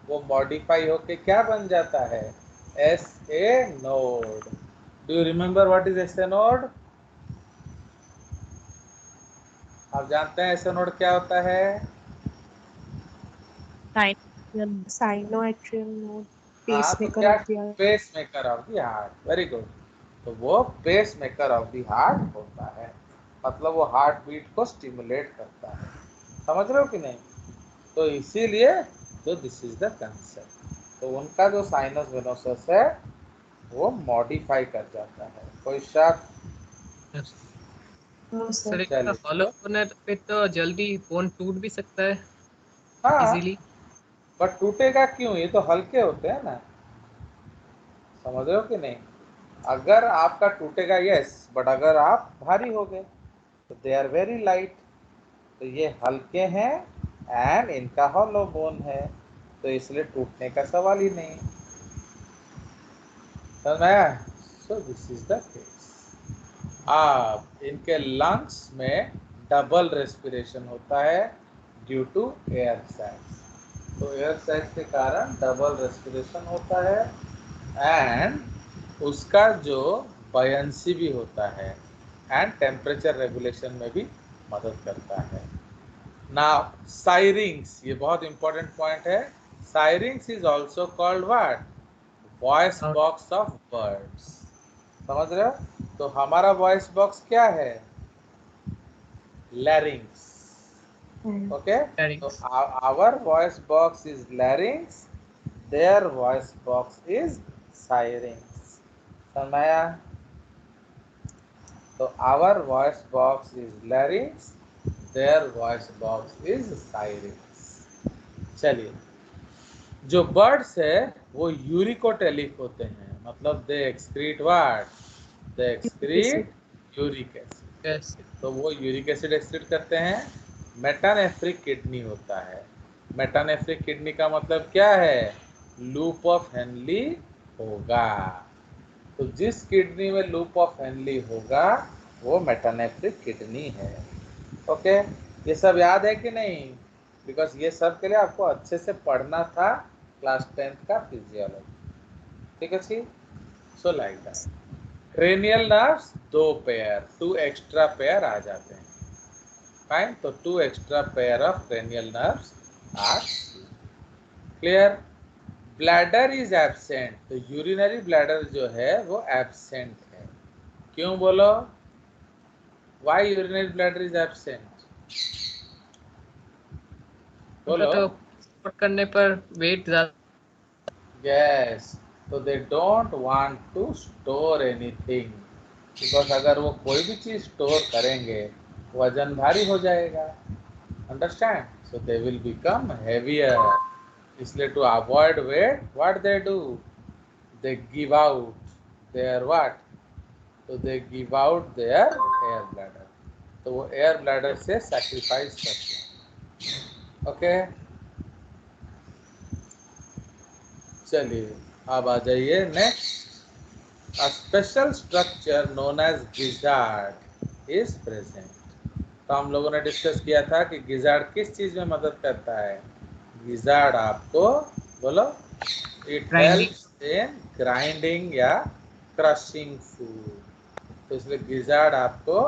[SPEAKER 1] वो मॉडिफाई होके क्या बन जाता है, S A node. Do you remember what is S A node, आप जानते हैं एस ए नोड क्या होता है,
[SPEAKER 6] साइनोएट्रियल नोड,
[SPEAKER 1] हाँ, तो
[SPEAKER 6] पेसमेकर
[SPEAKER 1] क्या,
[SPEAKER 6] of the heart.
[SPEAKER 1] Pace maker of the heart, very good. तो वो pace maker of the heart होता है, मतलब वो हार्ट बीट को स्टिमुलेट करता है, समझ रहे हो कि नहीं। तो इसीलिए तो दिस इज द कंसेप्ट। तो उनका जो साइनस वेनोसस है वो मॉडिफाई कर जाता है, कोई शक।
[SPEAKER 6] No sir.
[SPEAKER 3] सर एक
[SPEAKER 1] चलिए,
[SPEAKER 3] फॉलो होने पे तो जल्दी बोन टूट भी सकता है
[SPEAKER 1] हाँ,
[SPEAKER 3] इजीली।
[SPEAKER 1] बट टूटेगा क्यों, ये तो हल्के होते हैं ना, समझ रहे हो कि नहीं। अगर आपका टूटेगा यस, बट अगर आप भारी हो गए तो दे आर वेरी लाइट, तो ये हल्के हैं एंड इनका हॉलो बोन है, तो इसलिए टूटने का सवाल ही नहीं, समझ में आया। सो दिस इज द केस। अब इनके लंग्स में डबल रेस्पिरेशन होता है ड्यू टू एयर सैक्स, तो एयर सैक्स के कारण डबल रेस्पिरेशन होता है एंड उसका जो बयंसी भी होता है एंड टेम्परेचर रेगुलेशन में भी मदद करता है। नाउ साइरिंग्स, ये बहुत इंपॉर्टेंट पॉइंट है, syrinx is also called what, voice box of birds, समझ रहे हो। तो हमारा वॉइस बॉक्स क्या है, लैरिंग्स, ओके। तो our voice box is larynx, their voice box is syrinx, समझाया। तो our voice box is larynx, their voice box is syrinx. चलिए, जो बर्ड्स है वो यूरिकोटेलिक होते हैं, मतलब they excrete what, they excrete uric acid.
[SPEAKER 3] Yes.
[SPEAKER 1] तो वो यूरिक एसिड एक्सक्रीट करते हैं। मेटानेफ्रिक किडनी होता है। मेटानेफ्रिक किडनी का मतलब क्या है, लूप ऑफ हेनली होगा। तो जिस किडनी में लूप ऑफ हेनली होगा वो मेटानेफ्रिक किडनी है। ओके, ये सब याद है कि नहीं? बिकॉज ये सब के लिए आपको अच्छे से पढ़ना था क्लास 10th का फिजियोलॉजी। ठीक है जी। So like that cranial nerves 2 pair, 2 extra pair आ जाते हैं। फाइन, तो 2 extra pair of cranial nerves are clear. Bladder is absent, तो यूरिनरी ब्लैडर जो है वो एब्सेंट है। क्यों बोलो, why urinary bladder is absent?
[SPEAKER 3] उनका
[SPEAKER 1] बोलो।
[SPEAKER 3] तो सपोर्ट करने पर वेट ज्यादा।
[SPEAKER 1] यस, तो they don't want to store anything, because अगर वो कोई भी चीज स्टोर करेंगे वजन भारी हो जाएगा। Understand? So they will become heavier. इसलिए to avoid weight what they do, they give out their what, तो they give out their air bladder. तो वो एयर ब्लैडर से सैक्रिफाइस करते हैं। ओके, चलिए अब आ जाइए next. A special structure known as gizzard is present। तो हम लोगों ने डिस्कस किया था कि गिजार्ड किस चीज में मदद करता है। गिजार्ड आपको बोलो, it
[SPEAKER 3] grinding.
[SPEAKER 1] Helps in grinding या क्रशिंग फूड। तो इसलिए गिजार्ड आपको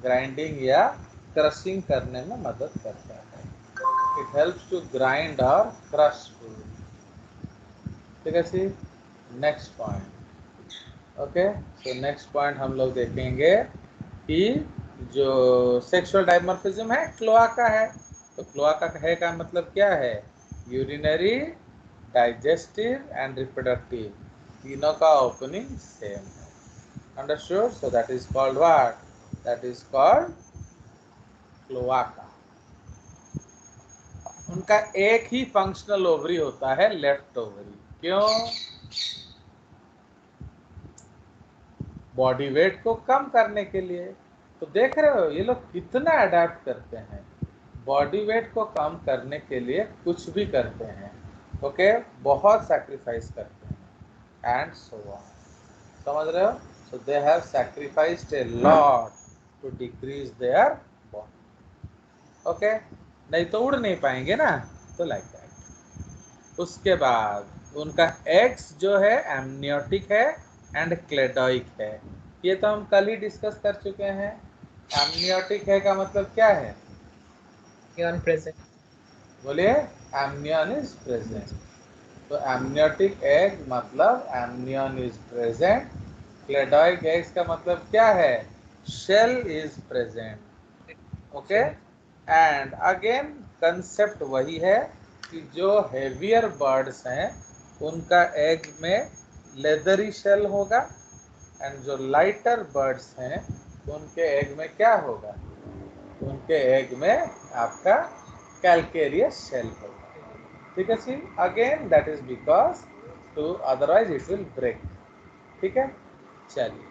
[SPEAKER 1] ग्राइंडिंग या क्रशिंग करने में मदद करता है। इट हेल्प्स टू ग्राइंड और क्रश फूड। ठीक है जी। Next point. ओके, तो नेक्स्ट पॉइंट हम लोग देखेंगे कि जो सेक्सुअल डाइमॉर्फिज्म है क्लोआका है। तो क्लोआका है का मतलब क्या है, यूरिनरी, डाइजेस्टिव एंड रिप्रोडक्टिव, तीनों का ओपनिंग सेम है। Understood? So that is called what, that is called cloaca. उनका एक ही फंक्शनल ओवरी होता है, लेफ्ट ओवरी। क्यों? बॉडी वेट को कम करने के लिए। तो देख रहे हो ये लोग कितना अडेप्ट करते हैं, बॉडी वेट को कम करने के लिए कुछ भी करते हैं। ओके, बहुत सैक्रिफाइस करते हैं एंड सो ऑन। समझ रहे हो? So they have sacrificed a lot to decrease their body. Okay, नहीं तो उड़ नहीं पाएंगे ना, तो लाइक दैट। उसके बाद उनका एग्स जो है एमनियोटिक है एंड क्लेडोइक है। ये तो हम कल ही डिस्कस कर चुके हैं। एमनियोटिक है का मतलब क्या है,
[SPEAKER 3] प्रेजेंट।
[SPEAKER 1] बोलिए। Amnion is present. तो एमनियोटिक एग मतलब amnion is present. Cleidoic eggs का मतलब क्या है, shell is present. Okay, and again concept वही है कि जो हेवियर बर्ड्स हैं उनका एग में लेदरी शेल होगा, एंड जो लाइटर बर्ड्स हैं उनके एग में क्या होगा, उनके एग में आपका कैल्केरियस शेल होगा। ठीक है see, again that is because to otherwise it will break. ठीक है, चलिए।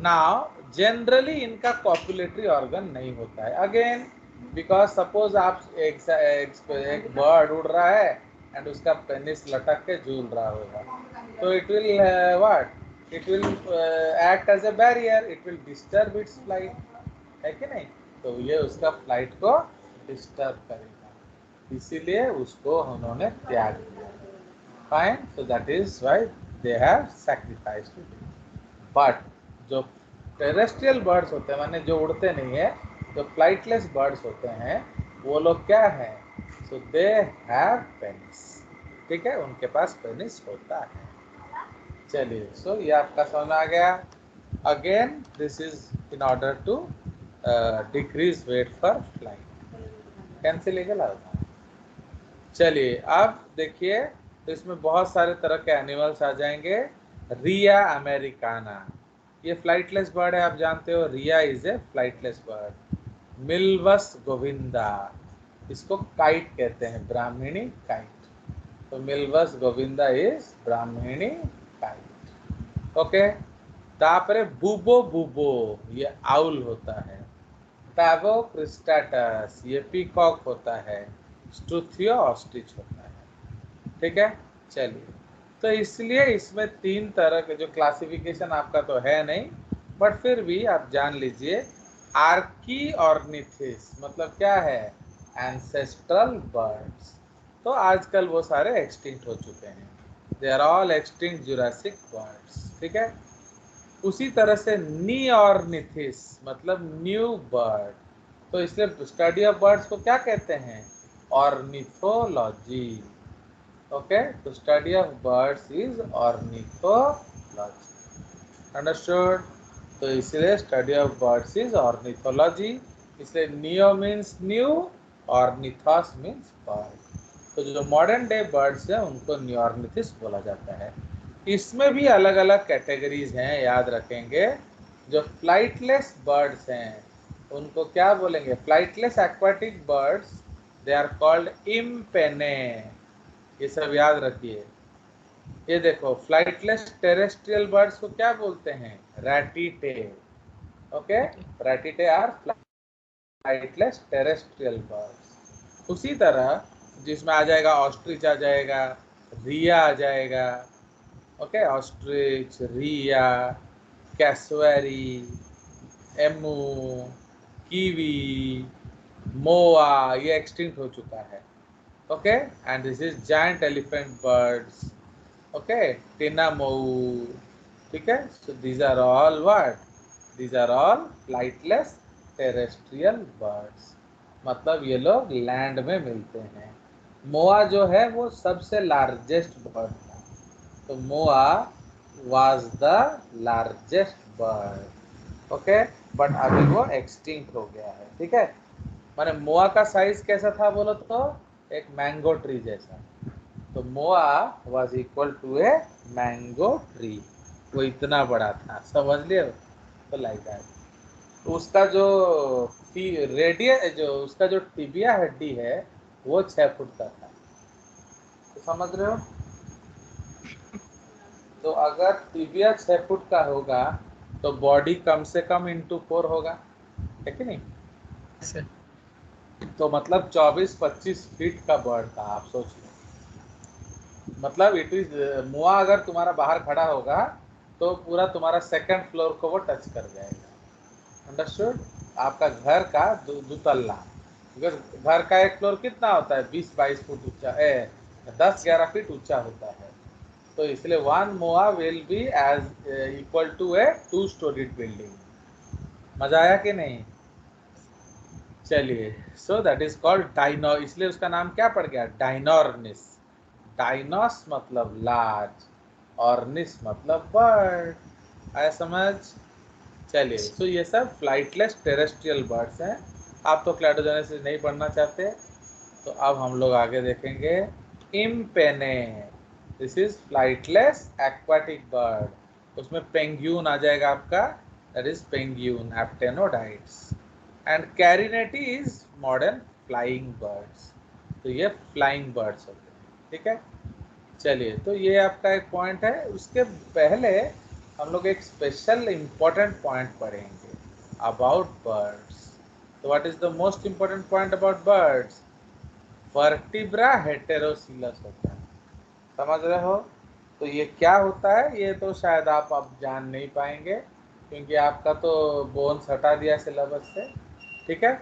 [SPEAKER 1] नाउ जनरली इनका कॉपुलेटरी ऑर्गन नहीं होता है, अगेन बिकॉज सपोज आप एक बर्ड उड़ रहा है एंड उसका पेनिस लटक के झूल रहा होगा, तो it will what, it will act as a barrier, it will disturb its flight, है कि नहीं? तो ये उसका फ्लाइट को डिस्टर्ब करेगा, इसीलिए उसको उन्होंने त्याग दिया। Fine, so that is why they have sacrificed it. But जो टेरेस्ट्रियल बर्ड्स होते हैं, माने जो उड़ते नहीं है, जो फ्लाइटलेस बर्ड्स होते हैं, वो लोग क्या है, सो दे हैव पेनिस। ठीक है, उनके पास पेनिस होता है। चलिए, सो ये आपका समझ में आ गया। Again this is in order to decrease weight for flying. कैंसिल लीगल होता है। चलिए अब देखिए, तो इसमें बहुत सारे तरह के एनिमल्स आ जाएंगे। रिया अमेरिकाना, ये फ्लाइटलेस बर्ड है, आप जानते हो, Rhea is a flightless bird. Milvus govinda, इसको काइट कहते हैं, ब्राह्मणी काइट। तो Milvus govinda is Brahminy kite. Okay, तापरे बुबो बुबो ये आउल होता है, पैवो क्रिस्टाटस ये पीकॉक होता है, स्टूथियो ऑस्ट्रिच होता है। ठीक है, चलिए। तो इसलिए इसमें 3 तरह के, जो क्लासिफिकेशन आपका तो है नहीं, बट फिर भी आप जान लीजिए। आर्की ऑर्निथिस मतलब क्या है, एंसेस्ट्रल बर्ड्स। तो आजकल वो सारे एक्सटिंक्ट हो चुके हैं, they are all extinct Jurassic birds. ठीक है, उसी तरह से नी ऑर्निथिस मतलब न्यू बर्ड। तो इसलिए स्टडी ऑफ बर्ड्स को क्या कहते हैं, ऑर्निथोलॉजी। ओके, तो study of birds is ornithology, understood. तो इसलिए study of birds is ornithology, इसलिए neo means new, ornithos means bird. तो जो मॉडर्न डे बर्ड्स हैं उनको न्यूऑर्निथिस बोला जाता है। इसमें भी अलग अलग कैटेगरीज हैं, याद रखेंगे। जो फ्लाइटलेस बर्ड्स हैं उनको क्या बोलेंगे, flightless aquatic birds, they are called impennae. ये सब याद रखिए। ये देखो, फ्लाइटलेस टेरेस्ट्रियल बर्ड्स को क्या बोलते हैं, ratitae. Okay, ratitae are flightless terrestrial birds. उसी तरह जिसमें आ जाएगा ऑस्ट्रिच, आ जाएगा रिया, आ जाएगा। Okay, ostrich, rhea, cassowary, emu, kiwi, moa, ये एक्सटिंक्ट हो चुका है। Okay, and this is giant elephant birds. Okay, tinamou. ठीक है, so these are all what, these are all flightless terrestrial birds, मतलब ये लोग लैंड में मिलते हैं। मोआ जो है वो सबसे लार्जेस्ट बर्ड था, तो moa was the largest bird. Okay, but अभी वो एक्सटिंक्ट हो गया है। ठीक है, माने मोआ का साइज कैसा था बोलो तो, एक मैंगो ट्री जैसा। तो moa was equal to a mango tree, वो इतना बड़ा था, समझ लिए। तो लाइक दैट, तो उसका जो रेडियस, जो उसका जो टिबिया हड्डी है वो 6 फुट का था। तो समझ रहे हो, तो अगर टिबिया 6 फुट का होगा तो बॉडी कम से कम इंटू 4 होगा, है कि नहीं।
[SPEAKER 3] सर
[SPEAKER 1] तो मतलब 24-25 फीट का बर्ड था, आप सोच लो। मतलब इट इज, मुआ अगर तुम्हारा बाहर खड़ा होगा तो पूरा तुम्हारा 2nd फ्लोर को वो टच कर जाएगा, अंडरस्टूड। आपका घर का दुतल्ला, बिकॉज घर का एक फ्लोर कितना होता है, 20-22 फुट ऊंचा, 10-11 फीट ऊंचा होता है। तो इसलिए 1 moa will be as equal to a 2 storied building. मजा आया कि नहीं। चलिए, so that is called dino, इसलिए उसका नाम क्या पड़ गया, डाइनोर्निस। डाइनोस मतलब लार्ज, ऑर्निस मतलब बर्ड। आया समझ। चलिए, तो ये सब फ्लाइटलेस टेरेस्ट्रियल बर्ड्स हैं। आप तो क्लैडोजेनेसिस नहीं पढ़ना चाहते, तो अब हम लोग आगे देखेंगे impennae. This is flightless aquatic bird, उसमें पेंग्यून आ जाएगा आपका, that is penguin aptenodytes. And carinatae is modern flying birds. तो ये फ्लाइंग बर्ड्स होते हैं। ठीक है, चलिए, तो ये आपका एक पॉइंट है। उसके पहले हम लोग एक स्पेशल इम्पोर्टेंट पॉइंट पढ़ेंगे अबाउट बर्ड्स। तो what is the most important point about birds, vertebra heterocoelous होता है, समझ रहे हो। तो ये क्या होता है, ये तो शायद आप अब जान नहीं पाएंगे, क्योंकि आपका तो बोन्स हटा दिया सिलेबस से। ठीक है,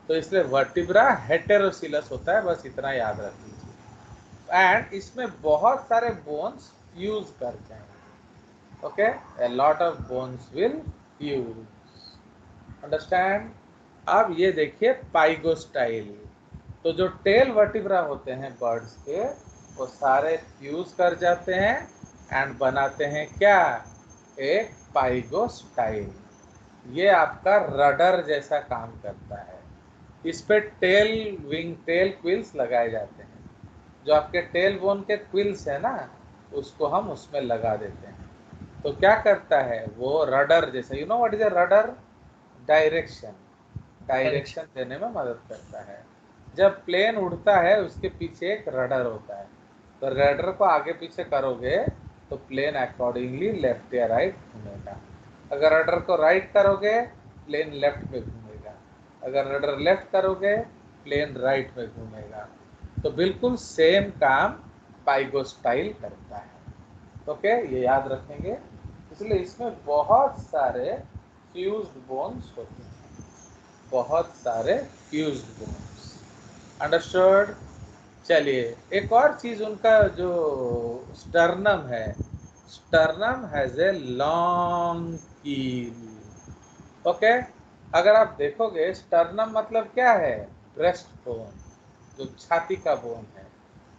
[SPEAKER 1] तो इसलिए वर्टिब्रा हेटेरोसिलस होता है, बस इतना याद रख लीजिए। एंड इसमें बहुत सारे बोन्स फ्यूज कर जाएंगे। Okay, a lot of bones will fuse, understand. अब ये देखिए पाइगोस्टाइल, तो जो टेल वर्टिब्रा होते हैं बर्ड्स के, वो सारे फ्यूज कर जाते हैं एंड बनाते हैं क्या, एक पाइगोस्टाइल। ये आपका रडर जैसा काम करता है। इस पे टेल विंग, टेल क्विल्स लगाए जाते हैं। जो आपके टेल बोन के क्विल्स है ना, उसको हम उसमें लगा देते हैं। तो क्या करता है वो, रडर जैसा, you know what is a rudder, direction. Direction देने में मदद करता है। जब प्लेन उड़ता है उसके पीछे एक रडर होता है, तो रडर को आगे पीछे करोगे तो प्लेन अकॉर्डिंगली लेफ्ट या राइट घूमेगा। अगर रडर को राइट करोगे प्लेन लेफ्ट में घूमेगा, अगर रडर लेफ्ट करोगे प्लेन राइट में घूमेगा। तो बिल्कुल सेम काम पाइगोस्टाइल करता है। ओके, ये याद रखेंगे। इसलिए इसमें बहुत सारे फ्यूज्ड बोन्स होते हैं, बहुत सारे फ्यूज्ड बोन्स। अंडरस्टूड। चलिए, एक और चीज उनका जो स्टर्नम है, स्टर्नम हैज ए लॉन्ग कील। ओके, अगर आप देखोगे स्टर्नम मतलब क्या है, ब्रेस्ट बोन, जो छाती का बोन है।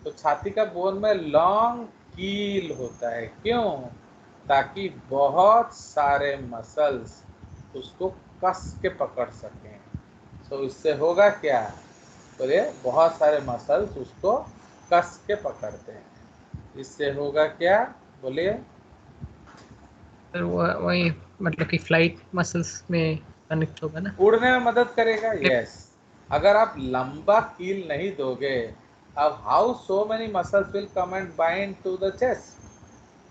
[SPEAKER 1] तो छाती का बोन में लॉन्ग कील होता है। क्यों? ताकि बहुत सारे मसल्स उसको कस के पकड़ सकें। तो इससे होगा क्या, बोलिए, बहुत सारे मसल्स उसको कस के पकड़ते हैं। इससे होगा क्या, बोलिए।
[SPEAKER 3] फिर वही मतलब कि फ्लाइट मसल्स में कनेक्ट होगा ना,
[SPEAKER 1] उड़ने में मदद करेगा। यस, अगर आप लंबा कील नहीं दोगे, अब how so many muscles will come and bind to the chest,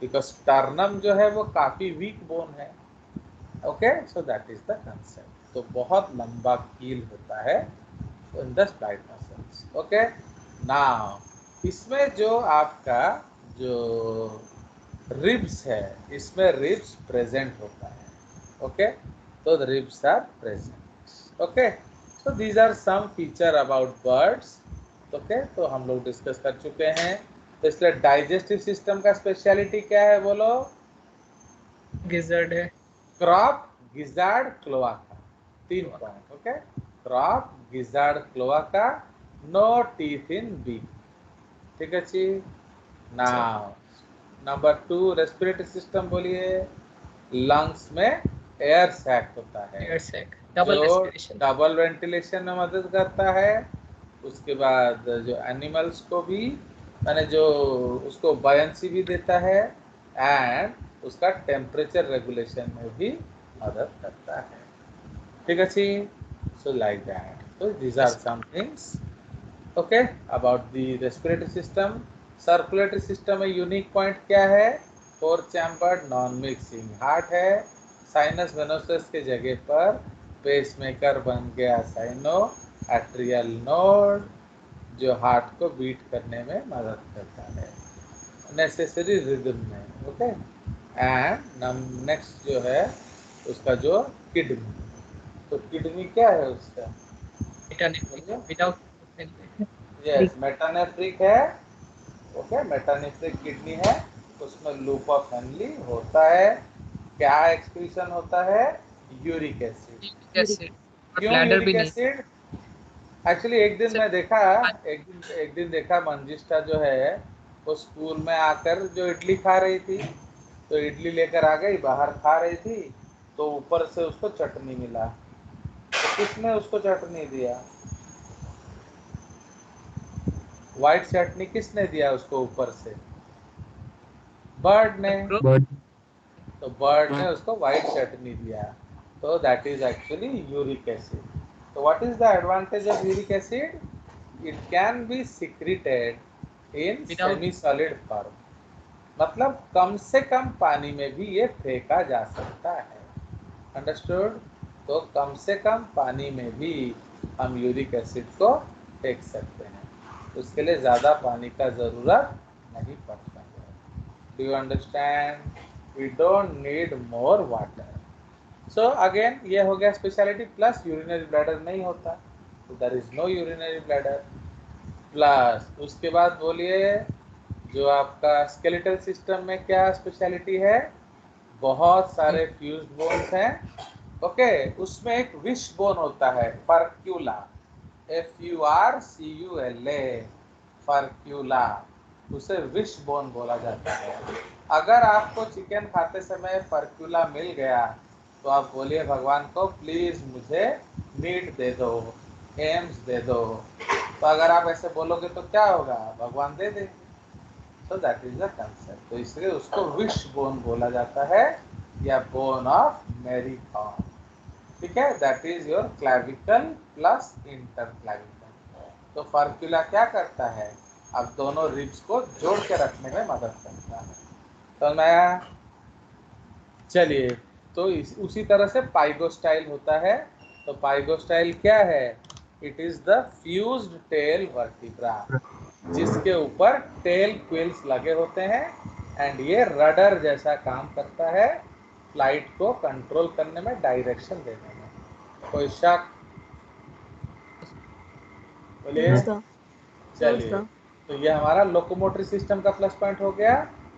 [SPEAKER 1] because sternum जो है वो काफी वीक बोन है। Okay, so that is the concept. तो बहुत लंबा कील होता है in the flight muscles. Okay, now इसमें जो आपका जो रिब्स है, इसमें रिब्स प्रेजेंट होता है। Okay, so the ribs are present. Okay, so these are some feature about birds. Okay, तो हम लोग डिस्कस कर चुके हैं। तो इसलिए डाइजेस्टिव सिस्टम का स्पेशलिटी क्या है, बोलो।
[SPEAKER 3] गिजर्ड है,
[SPEAKER 1] crop, gizzard, cloaca, 3 point. Okay, crop, gizzard, cloaca, no teeth in beak. ठीक है जी। नाउ नंबर 2, रेस्पिरेटरी सिस्टम, बोलिए। लंग्स में एयर सैक होता है,
[SPEAKER 3] एयर सैक, डबल
[SPEAKER 1] जो
[SPEAKER 3] रेस्पिरेशन।
[SPEAKER 1] डबल वेंटिलेशन में मदद करता है। उसके बाद जो एनिमल्स को भी, मैंने जो उसको बायंसी भी देता है, एंड उसका टेम्परेचर रेगुलेशन में भी मदद करता है। ठीक है जी। सो लाइक दैट, तो these are some things okay about the respiratory system. Circulatory system में यूनिक पॉइंट क्या है, 4 चैम्बर्ड नॉन मिक्सिंग हार्ट है। साइनस वेनोसस के जगह पर पेसमेकर बन गया साइनो एट्रियल नोड, जो हार्ट को बीट करने में मदद करता है, नेसेसरी रिदम में। ओके, एंड नेक्स्ट जो है उसका जो किडनी, तो किडनी क्या है उसका,
[SPEAKER 3] विदाउट
[SPEAKER 1] यस, मेटानेफ्रिक है। ओके, मेटानेफ्रिक किडनी है, उसमें लूप ऑफ हेनली होता है। क्या एक्सक्रीशन होता है, यूरिक एसिड।
[SPEAKER 3] एसिड और
[SPEAKER 1] क्यों
[SPEAKER 3] ब्लैडर भी
[SPEAKER 1] यूरिक
[SPEAKER 3] नहीं।
[SPEAKER 1] एसिड? एक्चुअली एक दिन मैं देखा, एक दिन देखा मंजिष्ठा जो है वो स्कूल में आकर जो इडली खा रही थी, तो इडली लेकर आ गई, बाहर खा रही थी, तो ऊपर से उसको चटनी मिला। तो किसने उसको चटनी दिया, व्हाइट चटनी किसने दिया उसको ऊपर से, बर्ड ने।
[SPEAKER 5] बट
[SPEAKER 1] तो बर्ड ने उसको व्हाइट चटनी दिया, तो that is actually uric acid. तो what is the advantage of uric acid, it can be secreted in
[SPEAKER 3] without
[SPEAKER 1] semi solid form, मतलब कम से कम पानी में भी ये फेंका जा सकता है। अंडरस्टूड। तो कम से कम पानी में भी हम यूरिक एसिड को फेंक सकते हैं, उसके लिए ज़्यादा पानी का ज़रूरत नहीं पड़ता है। Do you understand? We don't need more water. So again ये हो गया स्पेशलिटी। प्लस यूरिनरी ब्लैडर नहीं होता, तो there is no urinary bladder. Plus उसके बाद बोलिए, जो आपका स्केलेटल सिस्टम में क्या स्पेशलिटी है, बहुत सारे फ्यूज बोन्स हैं। ओके, उसमें एक विश बोन होता है, फर्क्यूला, FURCULA, फर्क्यूला, उसे विश बोन बोला जाता है। अगर आपको चिकन खाते समय फर्क्यूला मिल गया तो आप बोलिए भगवान को, प्लीज मुझे मीट दे दो, एम्स दे दो। तो अगर आप ऐसे बोलोगे तो क्या होगा, भगवान दे देंगे। सो दैट इज द कंसेप्ट। तो इसलिए उसको विश बोन बोला जाता है, या बोन ऑफ मैरी कॉम। ठीक है, that is your clavicle plus interclavicle. तो फर्क्यूला क्या करता है, अब दोनों रिब्स को जोड़ के रखने में मदद करता है। तो मैं चलिए, तो उसी तरह से पाइगोस्टाइल होता है। तो पाइगोस्टाइल क्या है, it is the fused tail vertebra, जिसके ऊपर टेल क्विल्स लगे होते हैं एंड ये रडर जैसा काम करता है फ्लाइट को कंट्रोल करने में, डायरेक्शन देने में। कोई शक? बोलिए। चलिए, तो ये हमारा लोकोमोटरी सिस्टम का प्लस पॉइंट हो गया।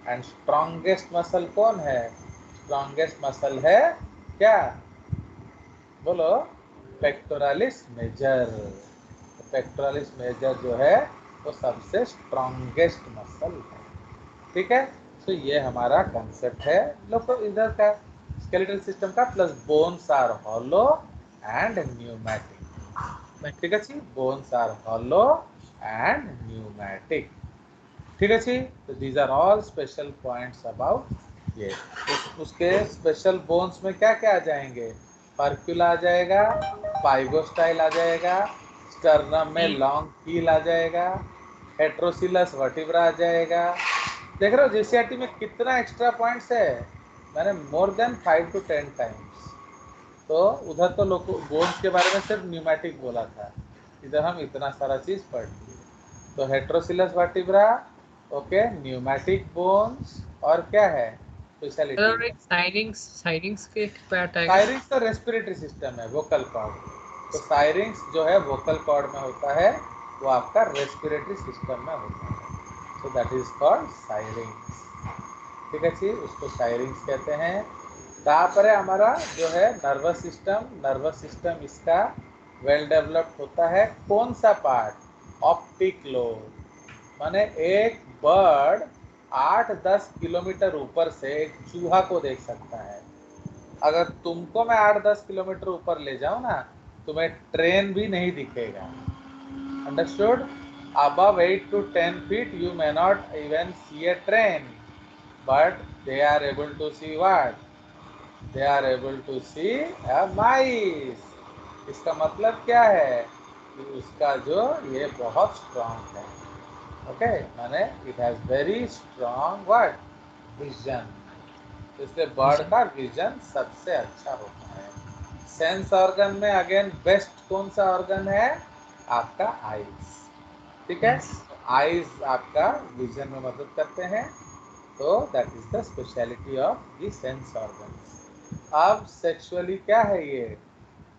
[SPEAKER 1] एंड स्ट्रॉन्गेस्ट मसल कौन है, स्ट्रॉन्गेस्ट मसल है क्या, बोलो, पेक्टोरालिस मेजर। पेक्टोरालिस मेजर जो है वो सबसे स्ट्रॉन्गेस्ट मसल है। ठीक है, तो ये हमारा कंसेप्ट है लोको इधर का स्केलेटल सिस्टम का। Plus bones are hollow and pneumatic. ठीक है जी, bones are hollow and pneumatic. ठीक है जी, तो these are all special points about ये। उसके स्पेशल बोन्स में क्या क्या आ जाएंगे, फर्क्यूला आ जाएगा, पाइगोस्टाइल आ जाएगा, स्टर्नम में लॉन्ग कील आ जाएगा, हेट्रोसिलस वर्टिब्रा आ जाएगा। देख रहे हो जीसीआरटी में कितना एक्स्ट्रा पॉइंट्स है, मैंने मोर देन 5 to 10 टाइम्स। तो उधर तो लोग बोन्स के बारे में सिर्फ न्यूमैटिक बोला था, इधर हम इतना सारा चीज पढ़ लिए। तो हेट्रोसिलस वर्टिब्रा, ओके, न्यूमैटिक बोन्स, और क्या है स्पेशलिटी,
[SPEAKER 3] साइरिंग्स के पार्ट आएगा।
[SPEAKER 1] साइरिंग्स तो रेस्पिरेटरी सिस्टम है, वोकल कॉर्ड। तो साइरिंग्स जो है वोकल कॉर्ड में होता है, वो आपका रेस्पिरेटरी सिस्टम में होता है। सो दैट इज कॉल्ड साइरिंग्स। ठीक है जी, उसको साइरिंग्स कहते हैं। तापर हमारा जो है नर्वस सिस्टम, नर्वस सिस्टम इसका वेल डेवलप्ड होता है। कौन सा पार्ट, ऑप्टिक लोब। माने एक बर्ड 8-10 किलोमीटर ऊपर से एक चूहा को देख सकता है। अगर तुमको मैं 8-10 किलोमीटर ऊपर ले जाऊं ना, तुम्हें ट्रेन भी नहीं दिखेगा। Understood? Above 8 to 10 feet you may not even see a train, but they are able to see what? They are able to see a mice. इसका मतलब क्या है कि उसका जो ये बहुत स्ट्रांग है, ओके, माने it has very strong what, vision. इसलिए बर्ड का विजन सबसे अच्छा होता है। सेंस ऑर्गन में अगेन बेस्ट कौन सा ऑर्गन है, आपका आईज। ठीक है, आईज आपका विजन में मदद करते हैं। तो that is the speciality of the sense organs. अब सेक्सुअली क्या है ये,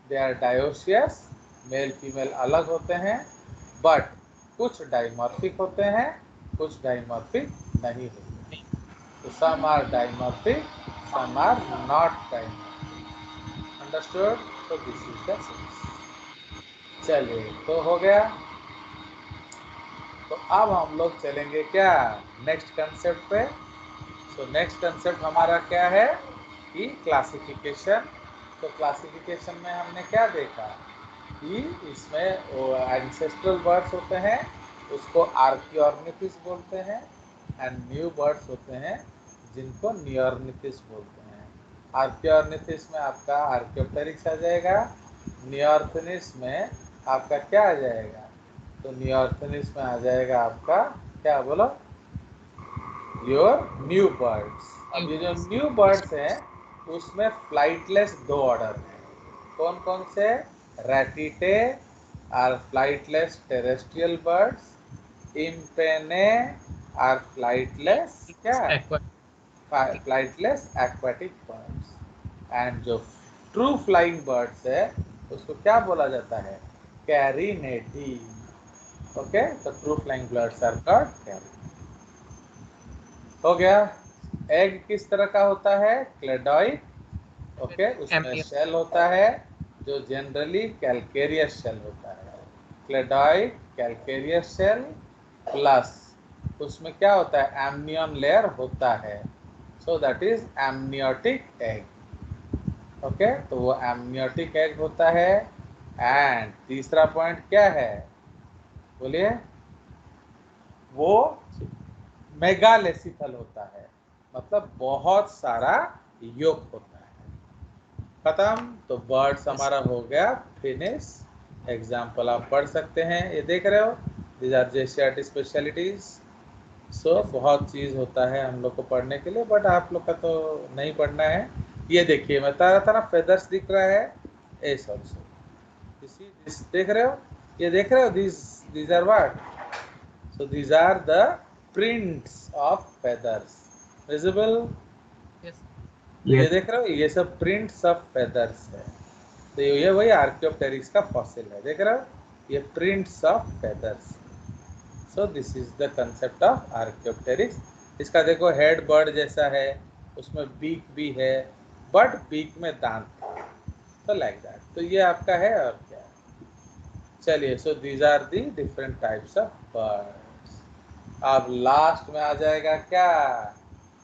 [SPEAKER 1] they are dioecious, male female अलग होते हैं, बट कुछ डाइमॉर्फिक होते हैं, कुछ डाइमॉर्फिक नहीं होते। तो some are dimorphic, some are not dimorphic. Understood? So this is the sense. चलिए, तो हो गया। तो अब हम लोग चलेंगे क्या, नेक्स्ट कंसेप्ट पे। सो नेक्स्ट कंसेप्ट हमारा क्या है कि क्लासिफिकेशन। तो क्लासिफिकेशन में हमने क्या देखा कि इसमें एंसेस्ट्रल बर्ड्स होते हैं, उसको आर्कियोर्निथिस बोलते हैं, एंड न्यू बर्ड्स होते हैं जिनको नियोर्निथिस बोलते हैं। आर्कियोर्निथिस में आपका आर्कियोप्टेरिक्स आ जाएगा, नियोर्निथिस में आपका क्या आ जाएगा, तो नियोर्निथिस में आ जाएगा आपका क्या, बोलो, योर न्यू बर्ड्स। अब ये जो न्यू बर्ड्स हैं उसमें फ्लाइटलेस 2 ऑर्डर हैं। कौन कौन से, ratitae are flightless terrestrial birds, impennae are flightless क्या, फ्लाइटलेस एक्वाटिक बर्ड्स, एंड जो ट्रू फ्लाइंग बर्ड्स है उसको क्या बोला जाता है, कैरिनेडी। ओके, तो true flying birds are called carinatae. हो गया। एग किस तरह का होता है, क्लेडॉइड, ओके, उसमें शेल होता है जो जनरली कैलकेरियस शेल होता है। क्लेडॉइड कैलकेरियस शेल, प्लस उसमें क्या होता है, एमनियन लेयर होता है। सो that is amniotic egg. Okay, तो वो एमनियोटिक एग होता है। एंड तीसरा पॉइंट क्या है, बोलिए, वो मेगालेसिथल होता है, मतलब बहुत सारा योग होता है। खत्म। तो बर्ड्स हमारा हो गया फिनिश। एग्जाम्पल आप पढ़ सकते हैं, ये देख रहे हो, दीज आर जेसीईआरटी स्पेशलिटीज। सो बहुत चीज़ होता है हम लोग को पढ़ने के लिए, बट आप लोग का तो नहीं पढ़ना है। ये देखिए मैं बता रहा था ना, फेदर्स दिख रहा है, एस ऑल्सो देख रहे हो, ये देख रहे हो, these are what? So these are the prints of feathers visible।
[SPEAKER 3] Yes.
[SPEAKER 1] तो ये
[SPEAKER 5] Yes.
[SPEAKER 1] देख रहे हो, ये सब प्रिंट्स ऑफ फेदर्स है। तो ये वही आर्कियोप्टेरिक्स का फॉसिल है, देख रहे हो, ये prints of feathers. So this is the concept of Archaeopteryx. इसका देखो हेड बर्ड जैसा है, उसमें बीक भी है, बट बीक में दांत है, तो लाइक दैट। तो ये आपका है और क्या। चलिए, so these are the different types of birds. अब लास्ट में आ जाएगा क्या,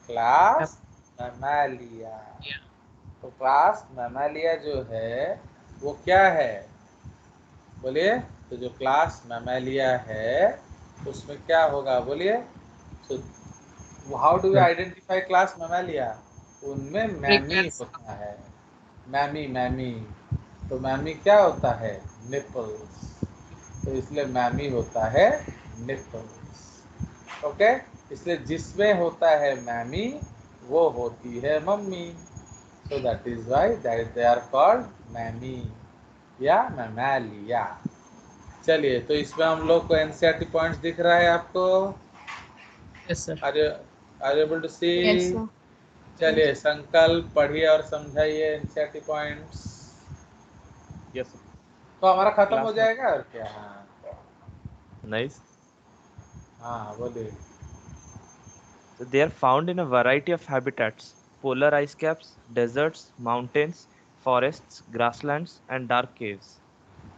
[SPEAKER 1] क्लास मैमालिया।
[SPEAKER 3] Yeah.
[SPEAKER 1] तो क्लास मैमालिया जो है वो क्या है, बोलिए। तो जो क्लास मैमालिया है उसमें क्या होगा, बोलिए। तो how do we identify class mammalia, उनमें मैमी
[SPEAKER 3] Pregnant.
[SPEAKER 1] होता है, मैमी मैमी। तो मैमी क्या होता है, निपल्स। तो इसलिए मैमी होता है निपल्स, ओके। इसलिए जिसमें होता है मैमी वो होती है mummy. So that is why that they are called मैमी या मैमालिया। चलिए, तो इसमें हम लोग को एनसीईआरटी पॉइंट्स दिख रहा है आपको,
[SPEAKER 3] Yes, sir.
[SPEAKER 1] Are you able to see.
[SPEAKER 2] Yes, sir.
[SPEAKER 1] चलिए संकल्प पढ़िए और समझाइए एनसीईआरटी पॉइंट्स।
[SPEAKER 4] Yes.
[SPEAKER 1] तो हमारा खत्म हो
[SPEAKER 4] Class में
[SPEAKER 1] जाएगा और क्या।
[SPEAKER 4] nice.
[SPEAKER 1] हाँ बोलिए।
[SPEAKER 4] So they are found in a variety of habitats: polar ice caps, deserts, mountains, forests, grasslands, and dark caves.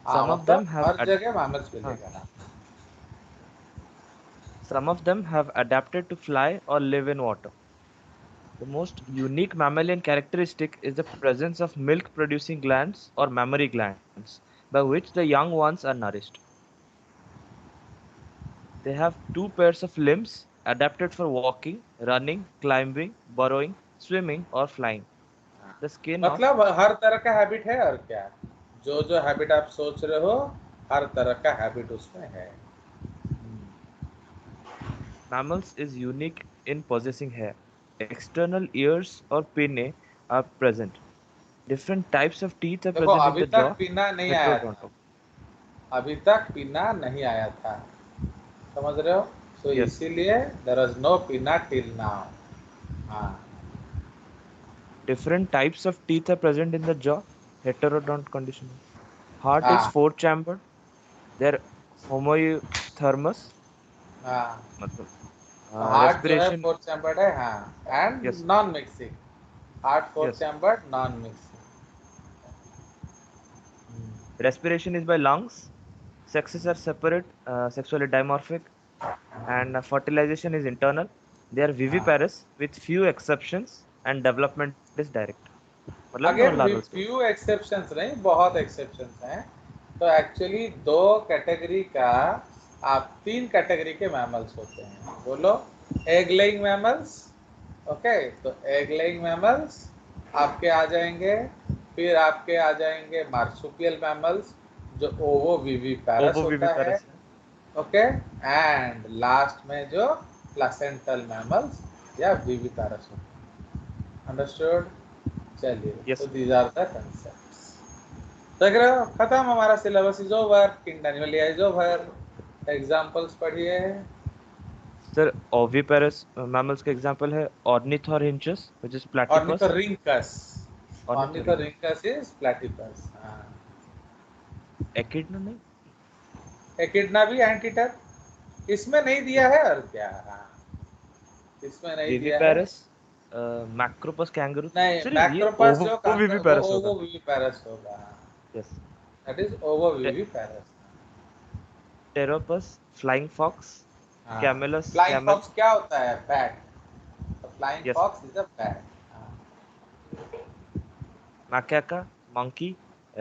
[SPEAKER 1] हाँ
[SPEAKER 4] Some of them
[SPEAKER 1] मतलब
[SPEAKER 4] have
[SPEAKER 1] हर जगह मैमल्स
[SPEAKER 4] हाँ,
[SPEAKER 1] मिलेगा।
[SPEAKER 4] some of them have adapted to fly or live in water. The most unique mammalian characteristic is the presence of milk-producing glands or mammary glands, by which the young ones are nourished. They have two pairs of limbs adapted for walking, running, climbing, burrowing, swimming, or flying. The skin of
[SPEAKER 1] मतलब हर तरह का habit है और क्या, जो जो habit आप सोच रहे हो हर तरह का हैबिट उसमें है।
[SPEAKER 4] mammals is unique in possessing hair. External ears or pinnae are present. Different types of teeth are
[SPEAKER 1] देखो
[SPEAKER 4] present in
[SPEAKER 1] अभी
[SPEAKER 4] the
[SPEAKER 1] तक
[SPEAKER 4] jaw,
[SPEAKER 1] पीना नहीं आया था,
[SPEAKER 4] heterodontal.
[SPEAKER 1] अभी तक पीना नहीं आया था, समझ रहे हो। तो
[SPEAKER 4] Yes.
[SPEAKER 1] इसीलिए देयर इज नो पीना टिल नाउ। हाँ
[SPEAKER 4] Different types of teeth are present in the jaw, heterodont condition. Heart is
[SPEAKER 1] हाँ
[SPEAKER 4] four-chambered. They're homoiothermous.
[SPEAKER 1] हाँ।
[SPEAKER 4] मतलब
[SPEAKER 1] हार्ट जो है
[SPEAKER 4] respiration.
[SPEAKER 1] फोर चैम्बर्ड है, हाँ, and
[SPEAKER 4] Yes.
[SPEAKER 1] Non mixing. Heart four
[SPEAKER 4] Yes.
[SPEAKER 1] Chambered non mixing.
[SPEAKER 4] Respiration is by lungs. Sexes are separate, sexually dimorphic, and fertilization is internal. They are
[SPEAKER 1] हाँ
[SPEAKER 4] viviparous with few exceptions, and development is direct. मतलब
[SPEAKER 1] again
[SPEAKER 4] non-larval stage.
[SPEAKER 1] Few exceptions नहीं, बहुत exceptions हैं। तो actually दो category का, आप तीन कैटेगरी के मैमल्स होते हैं, बोलो। Egg laying mammals, okay. तो एग लेइंग मैमल्स आपके आ जाएंगे, फिर आपके आ जाएंगे मार्सुपियल मैमल्स जो ओवो विविपैरस होता है,
[SPEAKER 4] Ovoviviparous है.
[SPEAKER 1] ओके। एंड लास्ट में जो प्लासेंटल मैमल्स या विविपैरस होता है, अंडरस्टूड। चलिए, तो
[SPEAKER 4] Yes.
[SPEAKER 1] These are the concepts. देख रहे हो, खत्म, हमारा syllabus is over, king Animalia is over. Examples पढ़िए।
[SPEAKER 4] Sir, oviparous mammals का example है ornithorhynchus, which is platypus.
[SPEAKER 1] Ornithorhynchus,
[SPEAKER 4] Ornithorhynchus.
[SPEAKER 1] Ornithorhynchus is platypus. हाँ,
[SPEAKER 4] Echidna नहीं.
[SPEAKER 1] एकिडना भी एंटीटर, इसमें नहीं दिया है और क्या। हाँ, इसमें नहीं दिया है।
[SPEAKER 4] Viviparous. Macropus kangaroo.
[SPEAKER 1] नहीं,
[SPEAKER 4] Sir, ये
[SPEAKER 1] मैक्रोपस जो वो
[SPEAKER 4] ovoviviparous होगा.
[SPEAKER 1] ओवोविविपैरस होगा,
[SPEAKER 4] Yes.
[SPEAKER 1] That is ovoviviparous.
[SPEAKER 4] Pteropus, flying fox,
[SPEAKER 1] हाँ,
[SPEAKER 4] Camelus,
[SPEAKER 1] फ्लाइंग
[SPEAKER 4] camel.
[SPEAKER 1] फॉक्स क्या होता है, bat. Flying
[SPEAKER 4] Yes.
[SPEAKER 1] Fox is a bat.
[SPEAKER 4] Macaca, monkey.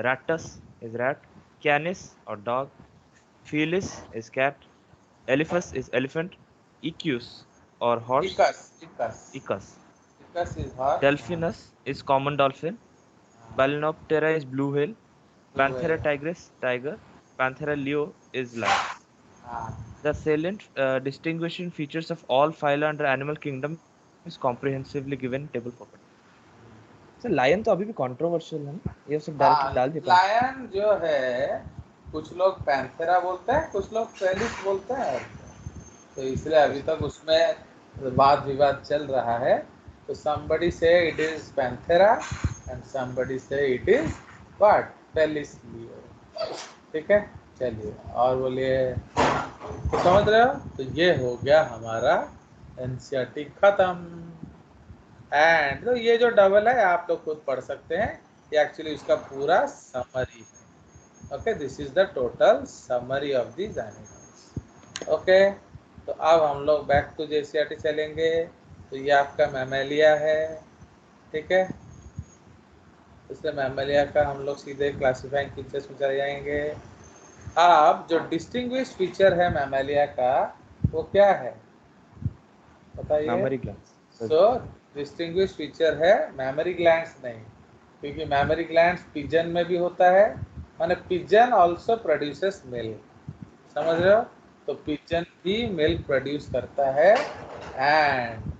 [SPEAKER 4] Rattus is rat. Canis or dog. Felis is cat. Elephas is elephant. Equus or horse.
[SPEAKER 1] Equus, Equus,
[SPEAKER 4] Icus.
[SPEAKER 1] Equus is horse.
[SPEAKER 4] Delphinus is common dolphin. Balanoptera is blue whale. Panthera tigris, tiger. Panthera leo is lion.
[SPEAKER 1] हाँ
[SPEAKER 4] The salient distinguishing features of all phyla under animal kingdom is comprehensively given table 4. Sir lion तो अभी भी controversial है ना, ये सब directly डाल दिया।
[SPEAKER 1] लायन जो है कुछ लोग पैंथेरा बोलते हैं, कुछ लोग फेलिस बोलते हैं, तो इसलिए अभी तक उसमें वाद विवाद चल रहा है। तो somebody say it is Panthera and somebody say it is what Felis leo. ठीक है, चलिए और बोलिए, तो समझ रहे हो। तो ये हो गया हमारा एनसीईआरटी खत्म। एंड तो ये जो डबल है आप लोग खुद पढ़ सकते हैं, ये एक्चुअली उसका पूरा समरी है। Okay, this is the total summary of these animals. Okay, तो अब हम लोग बैक टू जेसीईआरटी चलेंगे। तो ये आपका मैमेलिया है, ठीक है। इसलिए मैमेलिया का हम लोग सीधे क्लासिफाइंग फीचर्स में चले जाएंगे। अब जो डिस्टिंग्विश फीचर है मैमेलिया का वो क्या है बताइए।
[SPEAKER 4] Mammary glands.
[SPEAKER 1] So distinguish feature है मैमरी ग्लैंड्स नहीं, क्योंकि मैमरी ग्लैंड्स पिजन में भी होता है, माने पिजन आल्सो प्रोड्यूसेस मिल्क, समझ रहे हो। तो पिजन भी मिल्क प्रोड्यूस करता है एंड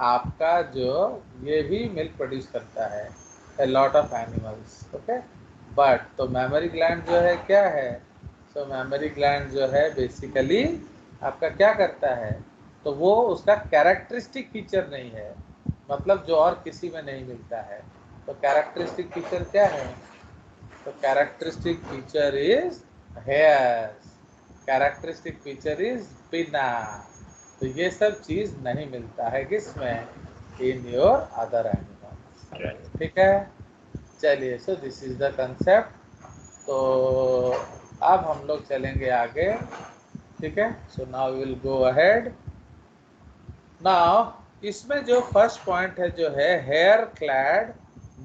[SPEAKER 1] आपका जो ये भी मिल्क प्रोड्यूस करता है, a lot of animals, okay. But तो मैमरी ग्लैंड जो है क्या है, तो मैमरी ग्लैंड जो है बेसिकली आपका क्या करता है, तो वो उसका कैरेक्टरिस्टिक फीचर नहीं है, मतलब जो और किसी में नहीं मिलता है। तो कैरेक्टरिस्टिक फीचर क्या है, तो characteristic feature is hairs, characteristic feature is पिना। तो ये सब चीज नहीं मिलता है किसमें, इन योर अदर एनिमल्स, ठीक है। चलिए, so this is the concept. तो अब हम लोग चलेंगे आगे, ठीक है। So now will go ahead. Now इसमें जो फर्स्ट पॉइंट है जो है hair clad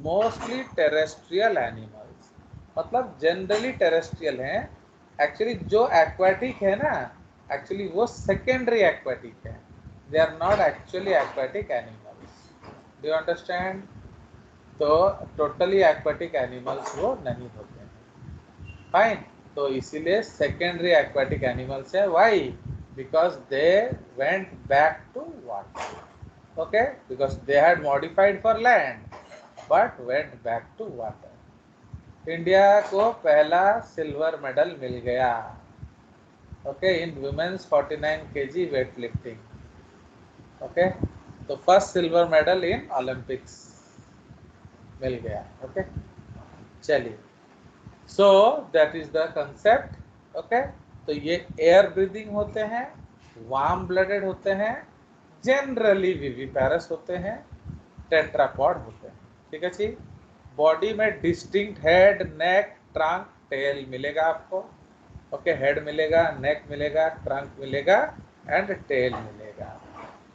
[SPEAKER 1] mostly terrestrial animals, मतलब जनरली टेरेस्ट्रियल हैं। एक्चुअली जो एक्वाटिक है ना, एक्चुअली वो सेकेंडरी एक्वाटिक है, they are not actually aquatic animals, do you understand. तो टोटली एक्वाटिक एनिमल्स वो नहीं होते हैं, फाइन। तो इसीलिए सेकेंडरी एक्वाटिक एनिमल्स है, Y, because they went back to water, okay, because they had modified for land but went back to water. India को पहला सिल्वर मेडल मिल गया, okay, in women's 49 kg weight lifting, okay. तो first silver medal in Olympics मिल गया, ओके। चलिए, so that is the concept, okay. तो ये एयर ब्रीदिंग होते हैं, वार्म ब्लडेड होते हैं, जनरली विविपैरस होते हैं, टेट्रापॉड होते हैं, ठीक है जी। बॉडी में distinct head, neck, trunk, tail मिलेगा आपको, ओके। हेड मिलेगा, नेक मिलेगा, ट्रंक मिलेगा एंड टेल मिलेगा।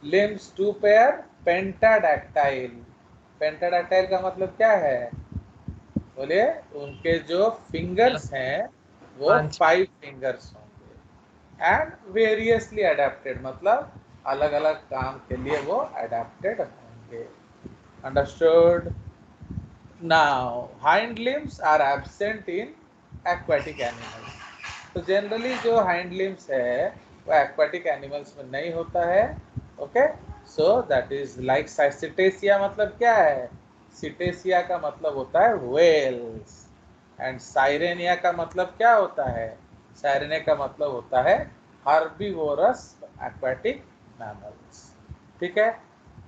[SPEAKER 1] Limbs 2 pair, pentadactyl. पेंटाडैक्टाइल का मतलब क्या है, बोलिए। उनके जो फिंगर्स हैं वो 5 फिंगर्स होंगे एंड वेरियसली अडेप्टेड, मतलब अलग अलग काम के लिए वो अडेप्टेड होंगे, understood. Now hind limbs are absent in aquatic animals. तो जनरली जो हाइंड लिम्स है वो एक्वाटिक एनिमल्स में नहीं होता है, okay. So that is like cetacea, मतलब क्या है, सिटेसिया का मतलब होता है व्हेल्स, एंड साइरेनिया का मतलब क्या होता है, साइरेनिया का मतलब होता है हर्बीवोरस एक्वाटिक मैमल्स, ठीक है।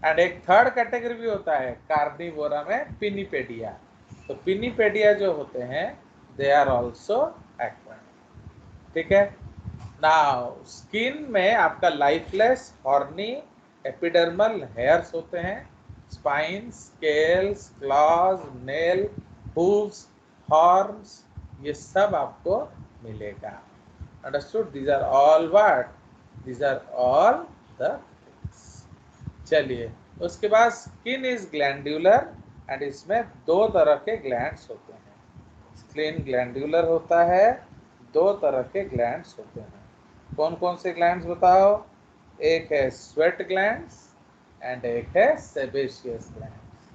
[SPEAKER 1] एंड एक थर्ड कैटेगरी भी होता है कार्निवोरा में, पिनीपेडिया। तो पिनीपेडिया जो होते हैं दे आर आल्सो एक्वाटिक, ठीक है। नाउ स्किन में आपका लाइफलेस, हॉर्नी, एपिडर्मल हेयर्स होते हैं, spine, scales, claws, nail, hooves, horns, ये सब आपको मिलेगा, understood. These are all what, these are all the. चलिए, उसके बाद स्किन इज ग्लैंडुलर एंड इसमें 2 तरह के ग्लैंड्स होते हैं। स्किन ग्लैंडुलर होता है, 2 तरह के ग्लैंड्स होते हैं। कौन कौन से ग्लैंड्स बताओ, एक है स्वेट ग्लैंड्स एंड एक है सेबेशियस ग्लैंड्स,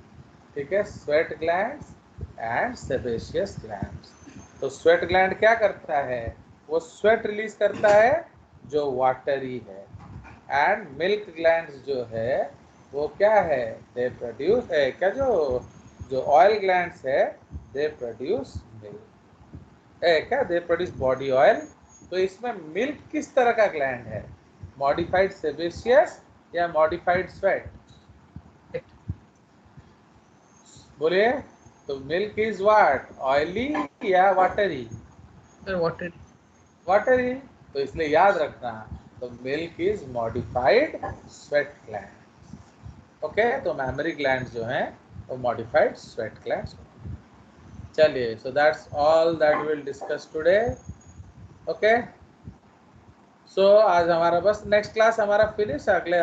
[SPEAKER 1] ठीक है। Sweat glands and sebaceous glands. तो स्वेट ग्लैंड क्या करता है? वो स्वेट रिलीज करता है जो वाटरी है, एंड मिल्क ग्लैंड्स जो है वो क्या है? दे प्रोड्यूस है क्या, जो ऑयल ग्लैंड्स है दे प्रोड्यूस मिल्क है क्या, दे प्रोड्यूस बॉडी ऑयल। तो इसमें मिल्क किस तरह का ग्लैंड है? मॉडिफाइड सेबेशियस या मॉडिफाइड स्वेट? बोलिए। तो मिल्क इज व्हाट, ऑयली या वाटरी?
[SPEAKER 3] Sir water.
[SPEAKER 1] वाटरी। तो इसलिए याद रखना, तो milk is modified sweat gland. Okay, तो मैमरी ग्लैंड जो हैं वो मॉडिफाइड स्वेट ग्लैंड्स। चलिए, so that's all that will discuss today. Okay, सो आज हमारा बस नेक्स्ट क्लास हमारा फिनिश, अगले